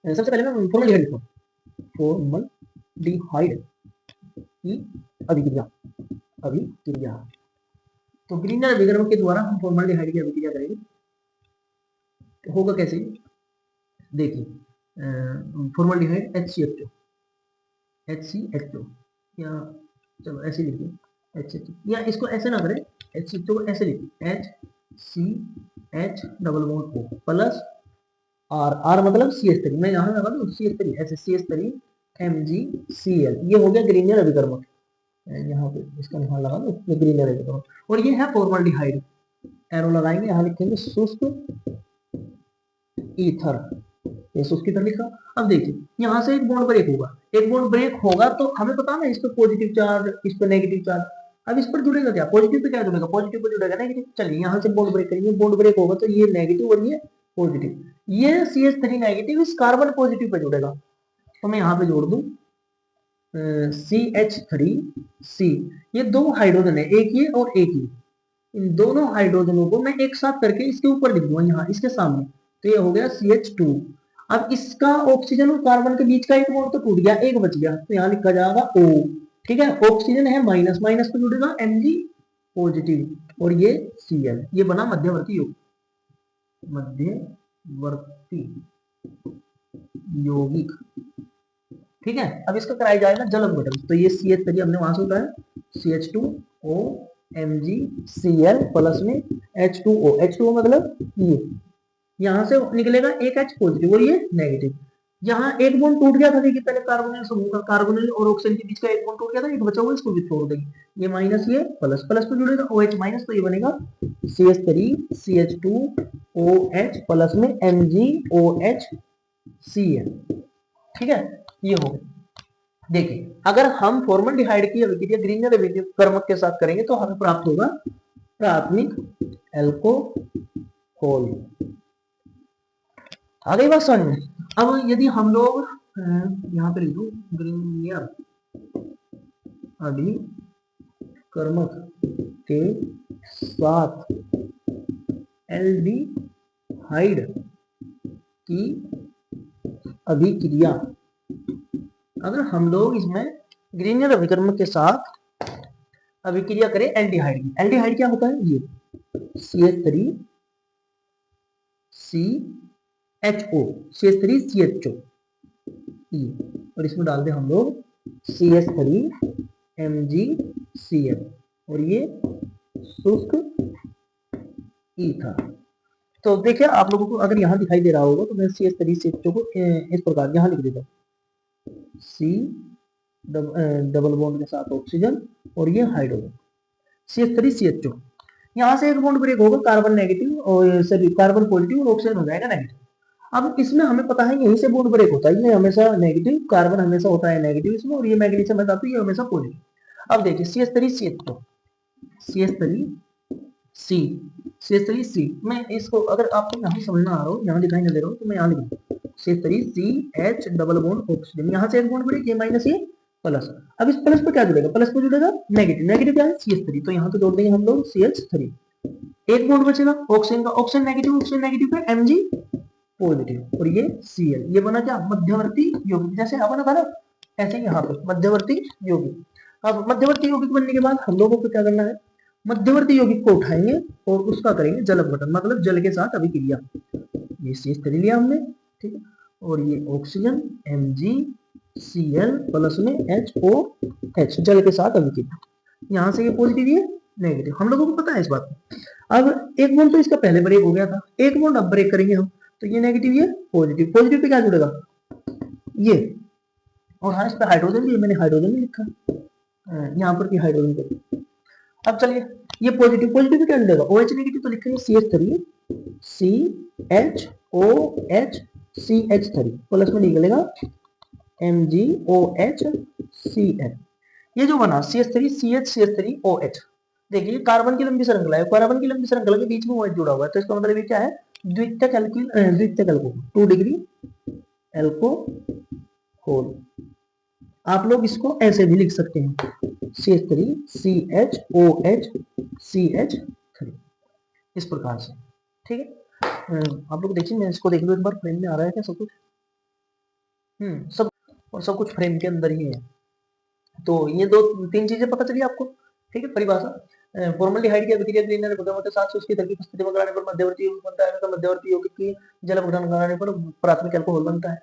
S1: सबसे पहले मैं फॉर्मल्डिहाइड लिखता हूँ, फॉर्मल्डिहाइड की अभिक्रिया। तो ग्रीनिया अभिकर्मक के द्वारा हम फॉर्मल्डिहाइड की अभिक्रिया करेंगे, होगा कैसे देखिए, फॉर्मल्डिहाइड HCHO या चलो ऐसे लिखिए HCHO, या इसको ऐसे ना करें, HCHO को ऐसे लिखिए HCH double bond O plus R मतलब CH3, मैं यहाँ लगा दूँ CH3 ऐसे CH3 MgCl, ये हो गया ग्रीनियर अभिकर्मक। यहाँ पे इसका निशान लगा दो, ये ग्रीनियर अभिकर्मक। और ये है फॉर्मल्डिहाइड, एरो लगाएंगे, यहाँ लिखेंगे शुष्क ईथर, ये शुष्क ईथर लिखा। अब देखिए यहाँ से एक बॉन्ड ब्रेक होगा, एक बॉन्ड ब्रेक होगा तो हमें पता है इस पर पॉजिटिव चार्ज, इस पर नेगेटिव चार्ज। अब इस पर जुड़ेगा क्या, पॉजिटिव पे क्या जुड़ेगा, पॉजिटिव पे जुड़ेगा नेगेटिव। चलिए यहाँ से बॉन्ड ब्रेक करेंगे, बॉन्ड ब्रेक होगा तो ये नेगेटिव और ये पॉजिटिव, ये CH3 नेगेटिव इस कार्बन पॉजिटिव पे जुड़ेगा, तो मैं यहाँ पे जोड़ दूं CH3C। ये 2 हाइड्रोजन है, एक ये और एक ये, इन दोनों हाइड्रोजनों को मैं एक साथ करके इसके ऊपर लिख दूंगा यहाँ इसके सामने, तो ये हो गया CH2। अब इसका ऑक्सीजन और कार्बन के बीच का एक बॉन्ड तो टूट गया, एक बच गया, तो यहाँ लिखा जाएगा O, ठीक है। ऑक्सीजन है माइनस, माइनस पे जुड़ेगा Mg पॉजिटिव और ये Cl, ये बना मध्यवर्ती योग। मध्यवर्ती यौगिक। ठीक है, अब इसका कराया जाएगा जल अपघटन। तो ये CH3 हमने वहां से उठाया, CH2O MgCl प्लस में H2O। H2O मतलब ये यहां से निकलेगा एक H पॉजिटिव और ये नेगेटिव। यहाँ एक बॉन्ड टूट गया था, देखिए पहले कार्बोनिल समूह का, कार्बोनिल और ऑक्सीजन के बीच का एक बॉन्ड टूट गया था, एक बचा हुआ इसको भी छोड़ देंगे। ये माइनस ये प्लस, प्लस तो जुड़ेगा OH माइनस, तो ये बनेगा CH3 CH2OH प्लस में MgOHCl। ठीक है, ये हो गया। देखिए अगर हम फॉर्मल्डिहाइड की अभिक्रिया ग्रीनर कर्मक के साथ करेंगे तो हमें प्राप्त होगा प्राथमिक एल्कोहल। आ गई बात समझ में। अब यदि हम लोग यहाँ पे लिख दो ग्रीनर अभिकर्मक के साथ एल्डिहाइड की अभिक्रिया, अगर हम लोग इसमें ग्रीनर अभिकर्मक के साथ अभिक्रिया करें एल्डिहाइड की, एल्डिहाइड क्या होता है, ये CH3CHO, CH3CHO और इसमें डाल दे हम लोग CH3MgCl और ये शुष्क ईथर। तो देखिए आप लोगों को अगर यहाँ दिखाई दे रहा होगा तो मैं CH3CHO को इस प्रकार यहाँ लिख देता हूँ, C डबल बॉन्ड के साथ ऑक्सीजन और ये हाइड्रोजन CH3CHO। यहाँ से एक बॉन्ड ब्रेक होगा, कार्बन नेगेटिव और सॉरी कार्बन पॉजिटिव और ऑक्सीजन हो जाएगा नेगेटिव। अब इसमें हमें पता है यहीं से बॉन्ड ब्रेक होता है, ये हमेशा नेगेटिव, कार्बन हमेशा होता है नेगेटिव इसमें, और ये मैग्नीशियम है धातु, ये हमेशा पॉजिटिव। अब देखिए CH3CHO, CH3C, मैं इसको अगर आपको यहाँ समझना आ रहा हो, यहाँ दिखाई नहीं दे रहा हो तो मैं यहाँ लिख दूँ CH3CH डबल बॉन्ड ऑक्सीजन, यहाँ से एक बॉन्ड ब्रेक, ये माइनस ये प्लस। अब इस प्लस पर क्या जुड़ेगा, प्लस पर जुड़ेगा नेगेटिव, नेगेटिव क्या है CH3, तो यहाँ तो जोड़ देंगे हम लोग CH3, एक बॉन्ड बचेगा ऑक्सीजन का, ऑक्सीजन नेगेटिव का Mg पॉजिटिव और ये Cl, ये बना क्या मध्यवर्ती यौगिक, जैसे यहाँ बना था ना ऐसे यहाँ पे मध्यवर्ती यौगिक। अब मध्यवर्ती यौगिक बनने के बाद हम लोगों को क्या करना है, मध्यवर्ती यौगिक को उठाएंगे और उसका करेंगे जल अपघटन, मतलब जल के साथ अभिक्रिया। ये CH3 लिया हमने, ठीक है, और ये ऑक्सीजन MgCl प्लस में HOH जल के साथ अभिक्रिया, यहाँ से ये पॉजिटिव ये नेगेटिव, हम लोगों को पता है इस बात। अब एक बॉन्ड तो इसका पहले ब्रेक हो गया था, एक बॉन्ड अब ब्रेक करेंगे हम, तो ये नेगेटिव ये पॉजिटिव, पॉजिटिव पे क्या जुड़ेगा ये, और हाँ इस पे हाइड्रोजन भी, मैंने हाइड्रोजन भी लिखा यहाँ पर भी हाइड्रोजन पे। अब चलिए ये पॉजिटिव, पॉजिटिव पे क्या जुड़ेगा OH नेगेटिव, तो लिखेंगे CH3CHOHCH3 प्लस में निकलेगा MgOHCl। ये जो बना CH3CH3OH, देखिए कार्बन की लंबी श्रृंखला है, कार्बन की लंबी श्रृंखला के बीच में OH जुड़ा हुआ है, तो इसका मतलब ये क्या है द्वितीयक अल्कोहल, 2 डिग्री अल्कोहल। आप लोग इसको ऐसे भी लिख सकते हैं CH3CHOHCH3 इस प्रकार से। ठीक है, आप लोग देखिए, मैं इसको देख लो एक बार, फ्रेम में आ रहा है क्या सब कुछ, सब और सब कुछ फ्रेम के अंदर ही है। तो ये 2-3 चीजें पता चली आपको। ठीक है, परिभाषा फॉर्मल्डिहाइड की अभिक्रिया ग्रीनर अभिकर्मक के साथ उसकी तरकीब स्थिति में कराने पर मध्यवर्ती यौगिक बनता है, तो मध्यवर्ती यौगिक की जल अपघटन कराने पर प्राथमिक अल्कोहल बनता है।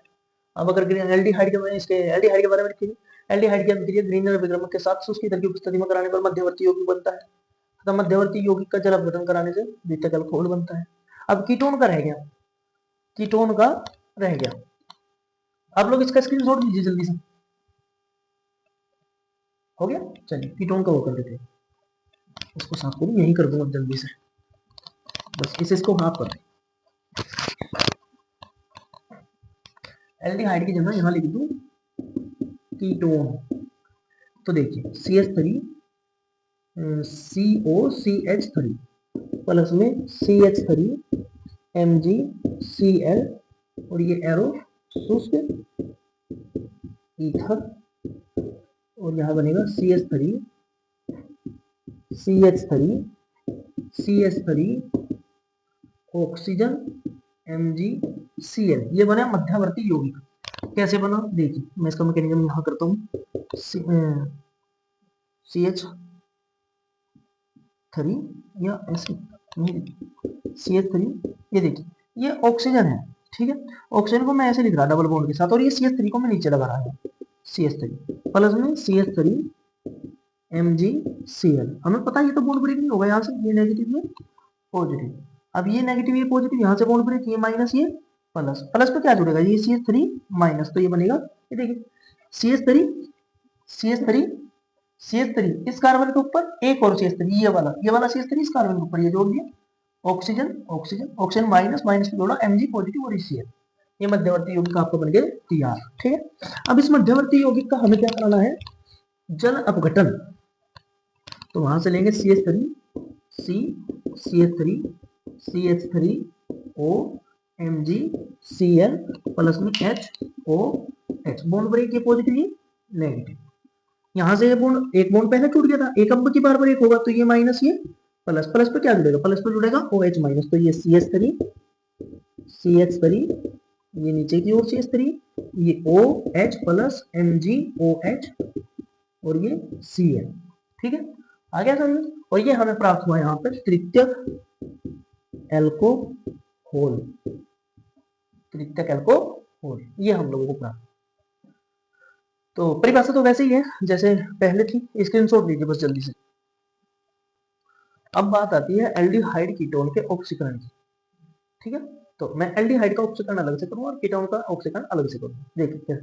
S1: अब अगर एल्डिहाइड के इसके एल्डिहाइड के बारे में लिखिए, एल्डिहाइड की अभिक्रिया ग्रीनर अभिकर्मक के साथ उसकी तरकीब स्थिति में कराने पर मध्यवर्ती यौगिक बनता है, तथा मध्यवर्ती यौगिक का जल अपघटन कराने से द्वितीयक अल्कोहल बनता है। अब कीटोन का रह गया, कीटोन का रह गया, आप लोग इसका स्क्रीनशॉट लीजिए जल्दी से, हो गया। चलिए कीटोन का वो कर देते हैं, इसको साफ करूँ, यही कर दूंगा जल्दी से, बस इसको साफ कर दें। एल्डिहाइड की जगह यहाँ लिख दूं कीटोन, तो देखिए CH3COCH3 प्लस में CH3MgCl और ये एरो शुष्क ईथर, और यहाँ बनेगा CH3 ऑक्सीजन MgCl, ये बना मध्यवर्ती यौगिक। कैसे बना देखिए, मैं इसका मैकेनिज्म यहाँ करता हूँ, CH3 या ऐसे CH3, ये देखिए ये ऑक्सीजन है, ठीक है। ऑक्सीजन को मैं ऐसे लिख रहा डबल बॉन्ड के साथ, और ये CH3 को मैं नीचे लगा रहा हूँ, CH3 प्लस में CH3 MgCl। हमें पता है ये तो बॉन्ड ब्रेक नहीं होगा, यहाँ से ये नेगेटिव ये पॉजिटिव, अब ये नेगेटिव ये पॉजिटिव, यहाँ से बॉन्ड ब्रेक, ये माइनस ये प्लस, प्लस पे क्या जुड़ेगा, ये CH3 माइनस, तो ये बनेगा, ये देखिए CH3 CH3 CH3 इस कार्बन के ऊपर एक और CH3, ये वाला CH3 इस कार्बन के ऊपर, ये जोड़ दिया, oxygen oxygen oxygen minus minus पे जोड़ा Mg पॉजिटिव और Cl, ये मध्यवर्ती यौगिक आपको बन गए तैयार, ठीक है। अब इस मध्यवर्ती यौगिक का हमें क्या कराना है, जल अपघटन, तो वहां से लेंगे CH3 C CH3 CH3 O MgCl plus में HOH, बॉन्ड ब्रेक, ये पॉजिटिव ये नेगेटिव, यहाँ से ये बॉन्ड, एक बॉन्ड पहले टूट गया था, एक अब की बार पर एक होगा, तो ये माइनस ये प्लस, प्लस पे क्या जुड़ेगा, प्लस पे जुड़ेगा OH माइनस, तो ये CH3 ये नीचे की ओर CH3, ये OH प्लस MgOH और ये Cl, ठीक है, आ गया समझ। और ये हमें प्राप्त हुआ यहाँ पर तृतीयक एल्कोहल, तृतीयक एल्कोहल, ये हम लोगों को प्राप्त। तो परिभाषा तो वैसे ही है जैसे पहले थी, स्क्रीनशॉट लीजिए बस जल्दी से। अब बात आती है एल्डिहाइड कीटोन के ऑक्सीकरण की, ठीक है। तो मैं एल्डिहाइड का ऑक्सीकरण अलग से करूँ और कीटोन का ऑक्सीकरण अलग से करूँ, देखिए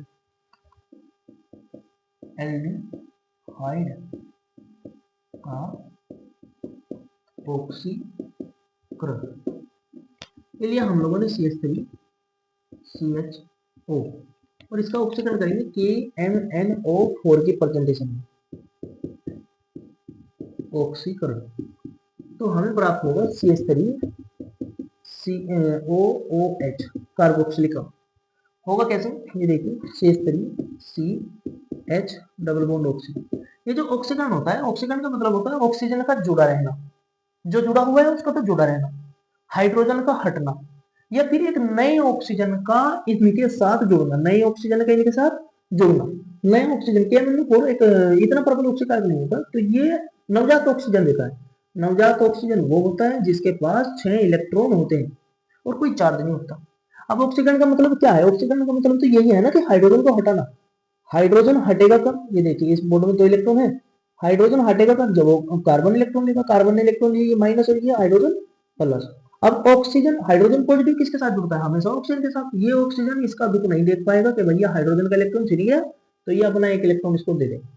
S1: एल्डिहाइड का ऑक्सीकरण के लिए हम लोगों ने CH3 CHO और इसका ऑक्सीकरण करेंगे KMnO4 की प्रेजेंटेशन में, ऑक्सीकरण, तो हमें प्राप्त होगा CH3 COOH कार्बोक्सिलिक होगा कैसे, ये देखिए CH3 CH double bond oxygen. ये जो ऑक्सीकरण होता है, ऑक्सीकरण का मतलब होता है ऑक्सीजन का जुड़ा रहना, जो जुड़ा हुआ है उसका तो जुड़ा रहना, हाइड्रोजन का हटना, या फिर एक नए ऑक्सीजन का इनके साथ जुड़ना, नए ऑक्सीजन का इनके साथ जुड़ना। नए ऑक्सीजन के एक इतना प्रबल ऑक्सीकरण नहीं होता, तो ये नवजात ऑक्सीजन देता है। नवजात ऑक्सीजन वो होता है जिसके पास 6 इलेक्ट्रॉन होते हैं और कोई चार्ज नहीं होता। अब ऑक्सीकरण का मतलब क्या है, ऑक्सीकरण का मतलब तो यही है ना कि हाइड्रोजन को हटाना। हाइड्रोजन हटेगा कब, ये देखिए इस बॉन्ड में 2 इलेक्ट्रॉन है, हाइड्रोजन हटेगा कब, जब वो कार्बन इलेक्ट्रॉन लेगा, कार्बन इलेक्ट्रॉन ये माइनस और ये हाइड्रोजन प्लस। अब ऑक्सीजन, हाइड्रोजन पॉजिटिव किसके साथ जुड़ता है, हमेशा ऑक्सीजन के साथ। ये ऑक्सीजन इसका दुख नहीं देख पाएगा कि भैया हाइड्रोजन का इलेक्ट्रॉन छिड़ गया, तो ये अपना एक इलेक्ट्रॉन इसको दे देगा।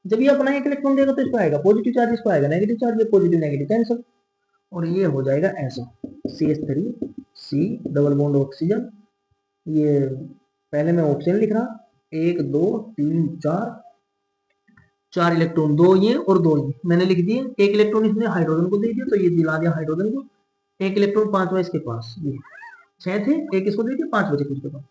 S1: जब ये अपना एक इलेक्ट्रॉन देगा तो इसको आएगा पॉजिटिव चार्ज, इसको आएगा नेगेटिव चार्ज, ये पॉजिटिव नेगेटिव कैंसिल, और ये हो जाएगा ऐसा CH3 C double bond oxygen. ये पहले मैं ऑक्सीजन लिख रहा, 1 2 3 4 इलेक्ट्रॉन, 2 ये और 2 ये मैंने लिख दिए, एक इलेक्ट्रॉन इसने हाइड्रोजन को दे दिया, तो ये दिला दिया हाइड्रोजन को, एक इलेक्ट्रॉन 5वां इसके पास, ये 6 थे, एक इसको दे दिया, 5 बचे इसके पास,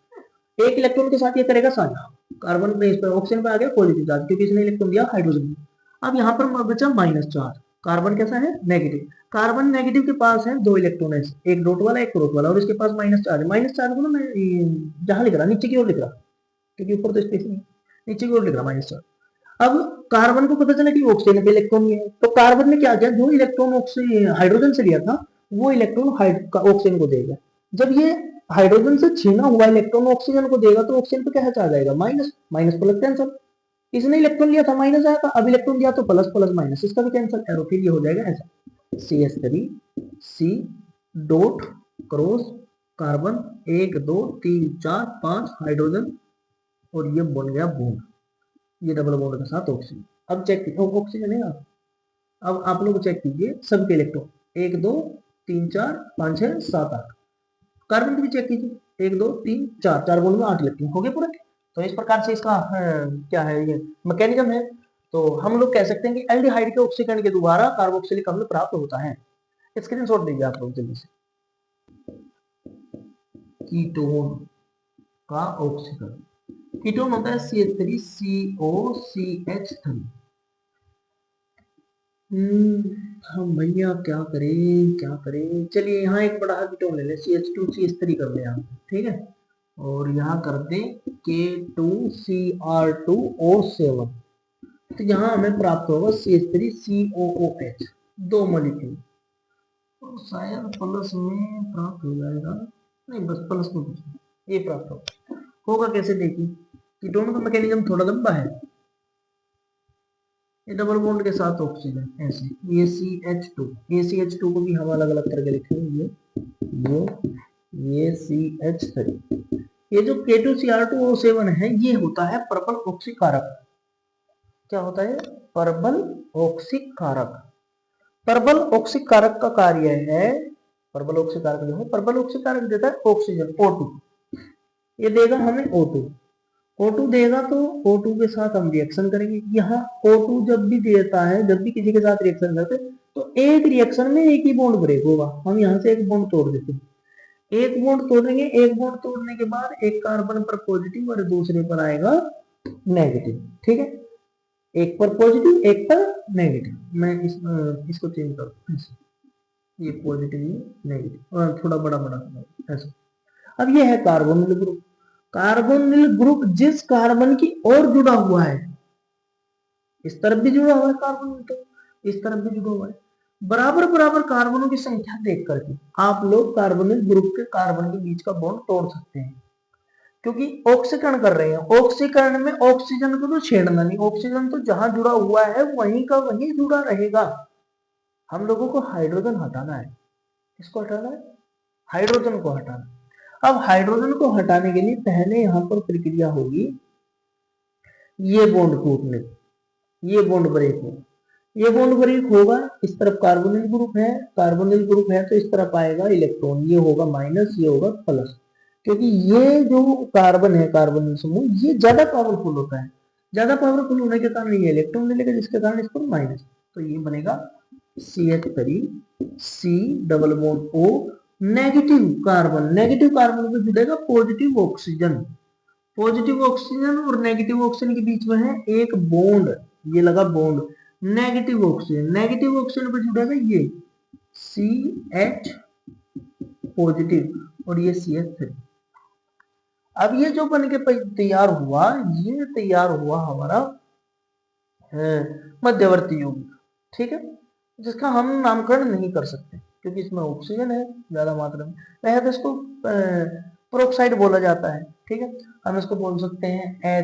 S1: एक इलेक्ट्रॉन के साथ ये करेगा साझा, कार्बन पे इस पर ऑक्सीजन पे आ गया पॉजिटिव चार्ज क्योंकि इसने इलेक्ट्रॉन दिया हाइड्रोजन को। अब यहाँ पर बचा माइनस चार्ज, कार्बन कैसा है नेगेटिव, कार्बन नेगेटिव के पास है 2 इलेक्ट्रॉन है, एक डॉट वाला एक क्रॉस वाला, और इसके पास माइनस चार्ज। माइनस चार्ज को ना मैं जहां लिख रहा नीचे की ओर लिख रहा, क्योंकि ऊपर तो स्पेस नहीं, नीचे की ओर लिख रहा माइनस चार्ज। अब कार्बन को पता चला कि ऑक्सीजन पे इलेक्ट्रॉन नहीं है, तो कार्बन ने क्या किया, जो इलेक्ट्रॉन हाइड्रोजन से लिया था वो इलेक्ट्रॉन ऑक्सीजन को देगा। जब ये हाइड्रोजन से छीना हुआ इलेक्ट्रॉन ऑक्सीजन को देगा तो ऑक्सीजन पे क्या चार्ज आएगा, माइनस, माइनस प्लस कैंसिल, इसने इलेक्ट्रॉन लिया था माइनस आया था, अब इलेक्ट्रॉन दिया तो प्लस प्लस माइनस, इसका भी कैंसिल, एरो, फिर ये हो जाएगा ऐसा CH3 C dot cross carbon 1 2 3 4 5 hydrogen, और ये बन गया बॉन्ड, ये डबल बॉन्ड के साथ ऑक्सीजन। अब चेक कीजिए ऑक्सीजन है, अब आप लोग चेक कीजिए सबके इलेक्ट्रॉन 1 2 3 4 5 6 7 8, कार्बन की भी चेक कीजिए 1 2 3 4, 4 बॉन्ड में 8 इलेक्ट्रॉन हो गए पूरे। तो इस प्रकार से इसका क्या है ये मैकेनिज्म है। तो हम लोग कह सकते हैं कि एल्डिहाइड के ऑक्सीकरण के द्वारा कार्बोक्सिलिक अम्ल प्राप्त होता है। स्क्रीनशॉट लीजिए आप लोग जल्दी से, कीटोन का ऑक्सीकरण, कीटोन होता है CH3COCH3। हम भैया क्या करें क्या करें, चलिए यहाँ एक बड़ा कीटोन ले लें CH2CH3 कर ले यहाँ, ठीक है, और यहाँ कर दें K2Cr2O7, तो यहाँ हमें प्राप्त होगा CH3COOH, 2 मॉलिक्यूल, तो शायद प्लस में प्राप्त हो जाएगा, नहीं बस प्लस में कुछ ये प्राप्त होगा कैसे देखिए, कीटोन का मैकेनिज्म थोड़ा लंबा है। ये डबल बॉन्ड के साथ ऑक्सीजन ऐसे ACH2, ACH2 को भी हम अलग अलग करके लिखेंगे, ये CH3। ये जो K2Cr2O7 है ये होता है पर्पल ऑक्सीकारक। क्या होता है? पर्पल ऑक्सीकारक। पर्पल ऑक्सीकारक का कार्य है, पर्पल ऑक्सीकारक जो है, पर्पल ऑक्सीकारक देता है ऑक्सीजन O2, ये देगा हमें O2, O2 देगा तो O2 के साथ हम रिएक्शन करेंगे। यहाँ O2 जब भी देता है, जब भी किसी के साथ रिएक्शन करते हैं तो एक रिएक्शन में एक ही बॉन्ड ब्रेक होगा। हम यहाँ से एक बॉन्ड तोड़ देते हैं, एक बॉन्ड तोड़ेंगे, एक बॉन्ड तोड़ने के बाद एक कार्बन पर पॉजिटिव और दूसरे पर आएगा नेगेटिव, ठीक है, एक पर पॉजिटिव एक पर नेगेटिव। मैं इसको चेंज कर दूं, ये पॉजिटिव ये नेगेटिव और थोड़ा बड़ा बड़ा ऐसा। अब ये है कार्बोनिल ग्रुप। कार्बोनिल ग्रुप जिस कार्बन की ओर जुड़ा हुआ है, इस तरफ भी जुड़ा हुआ है कार्बन, तो इस तरफ भी जुड़ा हुआ है, बराबर बराबर कार्बनों की संख्या देख करके आप लोग कार्बोनिल ग्रुप के कार्बन के बीच का बॉन्ड तोड़ सकते हैं, क्योंकि ऑक्सीकरण कर रहे हैं। ऑक्सीकरण में ऑक्सीजन को तो छेड़ना नहीं, ऑक्सीजन तो जहां जुड़ा हुआ है वहीं का वहीं जुड़ा रहेगा। हम लोगों को हाइड्रोजन हटाना है, किसको हटाना है? हाइड्रोजन को हटाना। अब हाइड्रोजन को हटाने के लिए पहले यहां पर प्रक्रिया होगी, ये बॉन्ड टूटने, ये बॉन्ड ब्रेक हो, ये बॉन्ड ब्रेक होगा, इस तरफ कार्बोनिल ग्रुप है, कार्बोनिल ग्रुप है तो इस तरफ आएगा इलेक्ट्रॉन, ये होगा माइनस, ये होगा प्लस, क्योंकि ये जो कार्बन है कार्बोनिल समूह ये ज्यादा पावरफुल होता है, ज्यादा पावरफुल होने के कारण ये इलेक्ट्रॉन ले लेगा, जिसके कारण इस पर माइनस, तो ये बनेगा CH3 C double bond O, negative carbon, negative carbon पे जुड़ेगा पॉजिटिव ऑक्सीजन, पॉजिटिव ऑक्सीजन और नेगेटिव ऑक्सीजन के बीच में है एक बॉन्ड, ये लगा bond, negative oxygen, negative oxygen पे जुड़ेगा ये CH पॉजिटिव और ये CH3। अब ये जो बन के तैयार हुआ, ये तैयार हुआ हमारा मध्यवर्ती यौगिक, ठीक है, जिसका हम नामकरण नहीं कर सकते क्योंकि इसमें ऑक्सीजन है ज्यादा मात्रा में, वह तो इसको प्रोक्साइड बोला जाता है, ठीक है, हम इसको बोल सकते हैं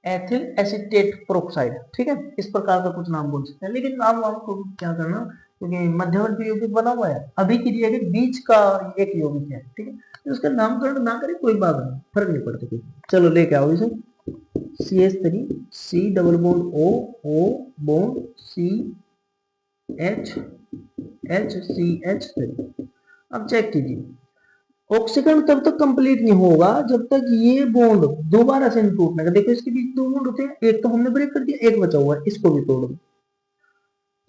S1: एथिल एसिटेट प्रोक्साइड, ठीक है, इस प्रकार का कुछ नाम बोल सकते हैं, लेकिन नाम आपको क्या करना, क्योंकि मध्यवर्ती यौगिक बना हुआ है, अभी क्रिया के बीच का एक यौगिक है, ठीक है, तो उसका नामकरण ना करें कोई बात नहीं, फर्क नहीं पड़ता कोई। चलो लेके आओ इसे, CH3 C double bond O, O bond CH CH3। अब चेक कीजिए, ऑक्सीकरण तब तक कंप्लीट नहीं होगा जब तक ये बॉन्ड दोबारा से नहीं टूटने का। देखो इसके बीच दो बॉन्ड होते हैं, एक तो हमने ब्रेक कर दिया, एक बचा हुआ है, इसको भी तोड़ दो।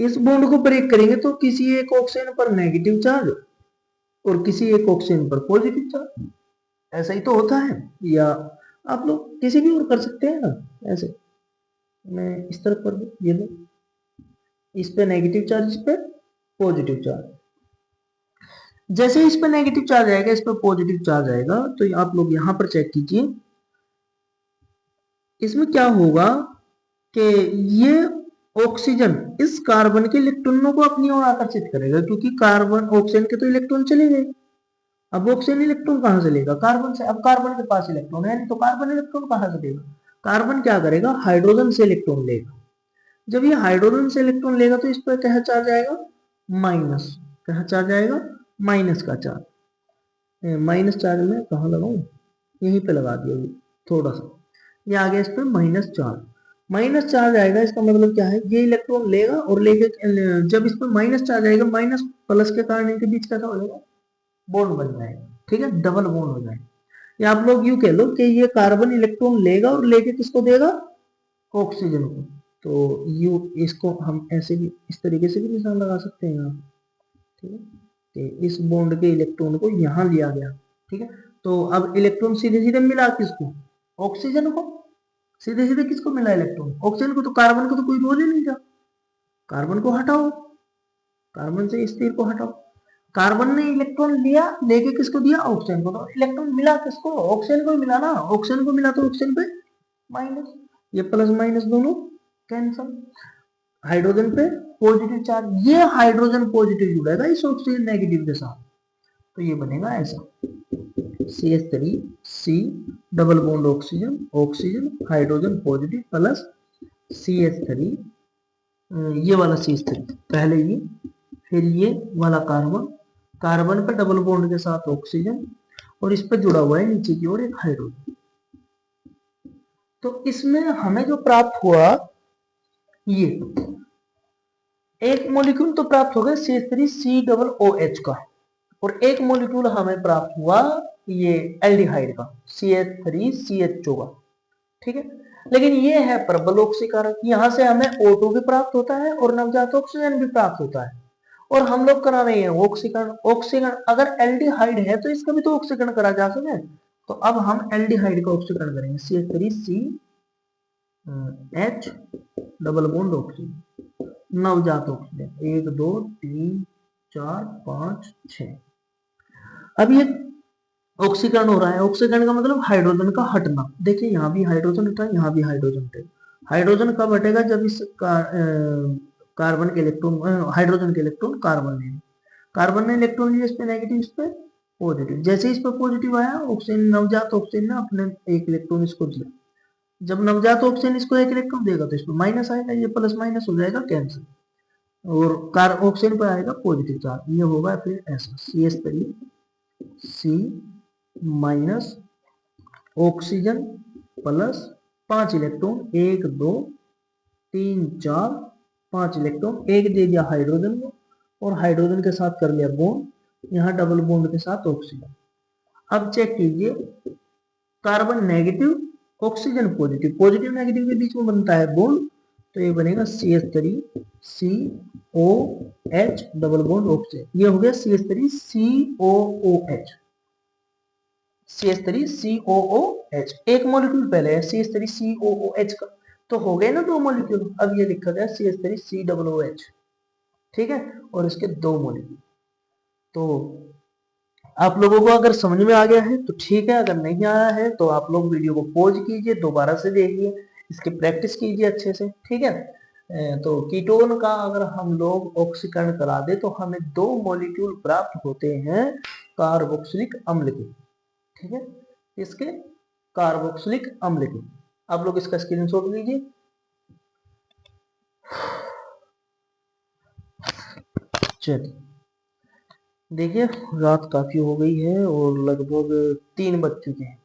S1: इस बॉन्ड को ब्रेक करेंगे तो किसी एक ऑक्सीजन पर नेगेटिव चार्ज और किसी एक ऑक्सीजन पर पॉजिटिव चार्ज, ऐसा ही तो होता है, या आप लोग किसी भी और कर सकते हैं ना, ऐसे मैं इस तरफ कर दूं, ये लो, इस पे नेगेटिव चार्ज, इस पे पॉजिटिव चार्ज, जैसे इस पर नेगेटिव चार्ज आएगा इस पर पॉजिटिव चार्ज आएगा, तो आप लोग यहां पर चेक कीजिए, इसमें क्या होगा कि ये ऑक्सीजन इस कार्बन के इलेक्ट्रॉनों को अपनी ओर आकर्षित करेगा, क्योंकि कार्बन ऑक्सीजन के तो इलेक्ट्रॉन चले गए, अब ऑक्सीजन इलेक्ट्रॉन कहां से लेगा? कार्बन से। अब कार्बन के पास इलेक्ट्रॉन है नहीं तो कार्बन इलेक्ट्रॉन कहां से लेगा? कार्बन क्या करेगा? हाइड्रोजन से इलेक्ट्रॉन लेगा। जब ये हाइड्रोजन से इलेक्ट्रॉन लेगा तो इस पर क्या चार्ज आएगा? माइनस। क्या चार्ज आएगा? माइनस का चार्ज। माइनस चार्ज में कहाँ लगाऊं? यहीं पे लगा दिया थोड़ा सा, ये आ गया इस पर माइनस चार्ज। माइनस चार्ज आएगा, इसका मतलब क्या है, ये इलेक्ट्रॉन लेगा और लेके जब इस पर माइनस चार्ज आएगा, माइनस प्लस के कारण इनके बीच कैसा हो जाएगा? बॉन्ड बन जाएगा, ठीक है, डबल बॉन्ड हो जाएगा। या आप लोग यूं कह लो कि ये कार्बन इलेक्ट्रॉन लेगा और लेके किसको देगा? ऑक्सीजन को। तो यू इसको हम ऐसे भी इस तरीके से भी निशान लगा सकते हैं यहाँ, ठीक है, कि इस बॉन्ड के इलेक्ट्रॉन को यहाँ लिया गया, ठीक है। तो अब इलेक्ट्रॉन सीधे सीधे मिला किसको? ऑक्सीजन को। सीधे सीधे किसको मिला इलेक्ट्रॉन? ऑक्सीजन को। तो कार्बन को तो कोई रोल ही नहीं था, कार्बन को हटाओ, कार्बन से स्थिर को हटाओ। कार्बन ने इलेक्ट्रॉन लिया, लेके किसको दिया? ऑक्सीजन को। तो इलेक्ट्रॉन मिला किसको? ऑक्सीजन को ही मिला ना। ऑक्सीजन को मिला तो ऑक्सीजन पे माइनस, ये प्लस माइनस दोनों कैंसल। हाइड्रोजन पे पॉजिटिव चार्ज, ये हाइड्रोजन पॉजिटिव जुड़ेगा इस ऑक्सीजन नेगेटिव के साथ, तो ये बनेगा ऐसा CH3 C double bond oxygen, oxygen hydrogen positive plus CH3, ये वाला CH3 पहले ये, फिर ये वाला कार्बन, कार्बन पे डबल बॉन्ड के साथ ऑक्सीजन, और इस पे जुड़ा हुआ है नीचे की ओर एक हाइड्रोजन। तो इसमें हमें जो प्राप्त हुआ, ये एक मॉलिक्यूल तो प्राप्त हो गया CH3COOH का, और एक मॉलिक्यूल हमें प्राप्त हुआ ये एल्डिहाइड का CH3CHO का, ठीक है। लेकिन ये है प्रबल ऑक्सीकारक, यहाँ से हमें O2 भी प्राप्त होता है और नवजात ऑक्सीजन भी प्राप्त होता है, और हम लोग करा रहे हैं ऑक्सीकरण। ऑक्सीकरण अगर एल्डिहाइड है तो इसका भी तो ऑक्सीकरण करा जा सके, तो अब हम एल्डिहाइड का ऑक्सीकरण करेंगे CH3CH डबल बॉन्ड ऑक्सीजन, नवजात ऑक्सीजन 1 2 3 4 5 6। अब ये ऑक्सीकरण हो रहा है, ऑक्सीकरण का मतलब हाइड्रोजन का हटना। देखिए यहाँ भी हाइड्रोजन हटा, यहाँ भी हाइड्रोजन हटेगा। हाइड्रोजन कब हटेगा, जब इस कार्बन के इलेक्ट्रॉन, हाइड्रोजन के इलेक्ट्रॉन कार्बन ने, कार्बन ने इलेक्ट्रॉन लिया इस पे नेगेटिव, इस पे पॉजिटिव। जैसे इस पे पॉजिटिव आया, ऑक्सीजन नवजात ऑक्सीजन ने अपने एक इलेक्ट्रॉन इसको दिया। जब नवजात ऑक्सीजन इसको एक इलेक्ट्रॉन देगा तो इसमें माइनस आएगा, ये प्लस माइनस हो जाएगा कैंसिल, और कार ऑक्सीजन पर आएगा पॉजिटिव चार्ज, ये होगा फिर ऐसा CH3C minus oxygen plus 5 electron, 1 2 3 4 5 electron, एक दे दिया हाइड्रोजन को, और हाइड्रोजन के साथ कर लिया बॉन्ड, यहाँ डबल बॉन्ड के साथ ऑक्सीजन। अब चेक कीजिए, carbon negative oxygen positive, positive negative के बीच में बनता है बॉन्ड, तो ये बनेगा CH3COH डबल बॉन्ड ऑक्सीजन, ये हो गया CH3COOH, CH3COOH। एक मॉलिक्यूल पहले है CH3COOH का, तो हो गए ना दो मॉलिक्यूल। अब ये लिखा गया CH3COOH, ठीक है, और इसके दो मॉलिक्यूल। तो आप लोगों को अगर समझ में आ गया है तो ठीक है, अगर नहीं आया है तो आप लोग वीडियो को पॉज कीजिए, दोबारा से देखिए, इसकी प्रैक्टिस कीजिए अच्छे से, ठीक है। तो कीटोन का अगर हम लोग ऑक्सीकरण करा दे तो हमें दो मॉलिक्यूल प्राप्त होते हैं कार्बोक्सिलिक अम्ल के, ठीक है, इसके कार्बोक्सिलिक अम्ल के। आप लोग इसका स्क्रीनशॉट लीजिए। चलिए देखिए, रात काफी हो गई है और लगभग 3 बज चुके हैं।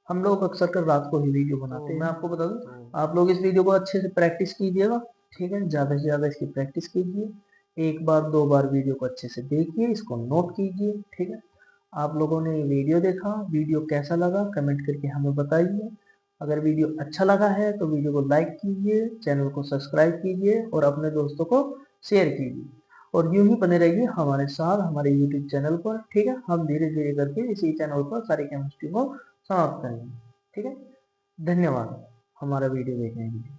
S1: हम लोग अक्सर कर रात को ही वीडियो बनाते हैं। मैं आपको बता दूं, आप लोग इस वीडियो को अच्छे से प्रैक्टिस कीजिएगा, ठीक है, ज्यादा से ज्यादा इसकी प्रैक्टिस कीजिए। एक बार 2 बार वीडियो को अच्छे से देखिए, इसको नोट कीजिए, ठीक है। आप लोगों ने वीडियो देखा, वीडियो कैसा लगा कमेंट करके हमें बताइए। अगर वीडियो अच्छा लगा है तो वीडियो को लाइक कीजिए, चैनल को सब्सक्राइब कीजिए और अपने दोस्तों को शेयर कीजिए, और यूं ही बने रहिए हमारे साथ हमारे YouTube चैनल पर, ठीक है। हम धीरे धीरे करके इसी चैनल पर सारी केमिस्ट्री को समाप्त करेंगे, ठीक है। धन्यवाद हमारा वीडियो देखने के लिए।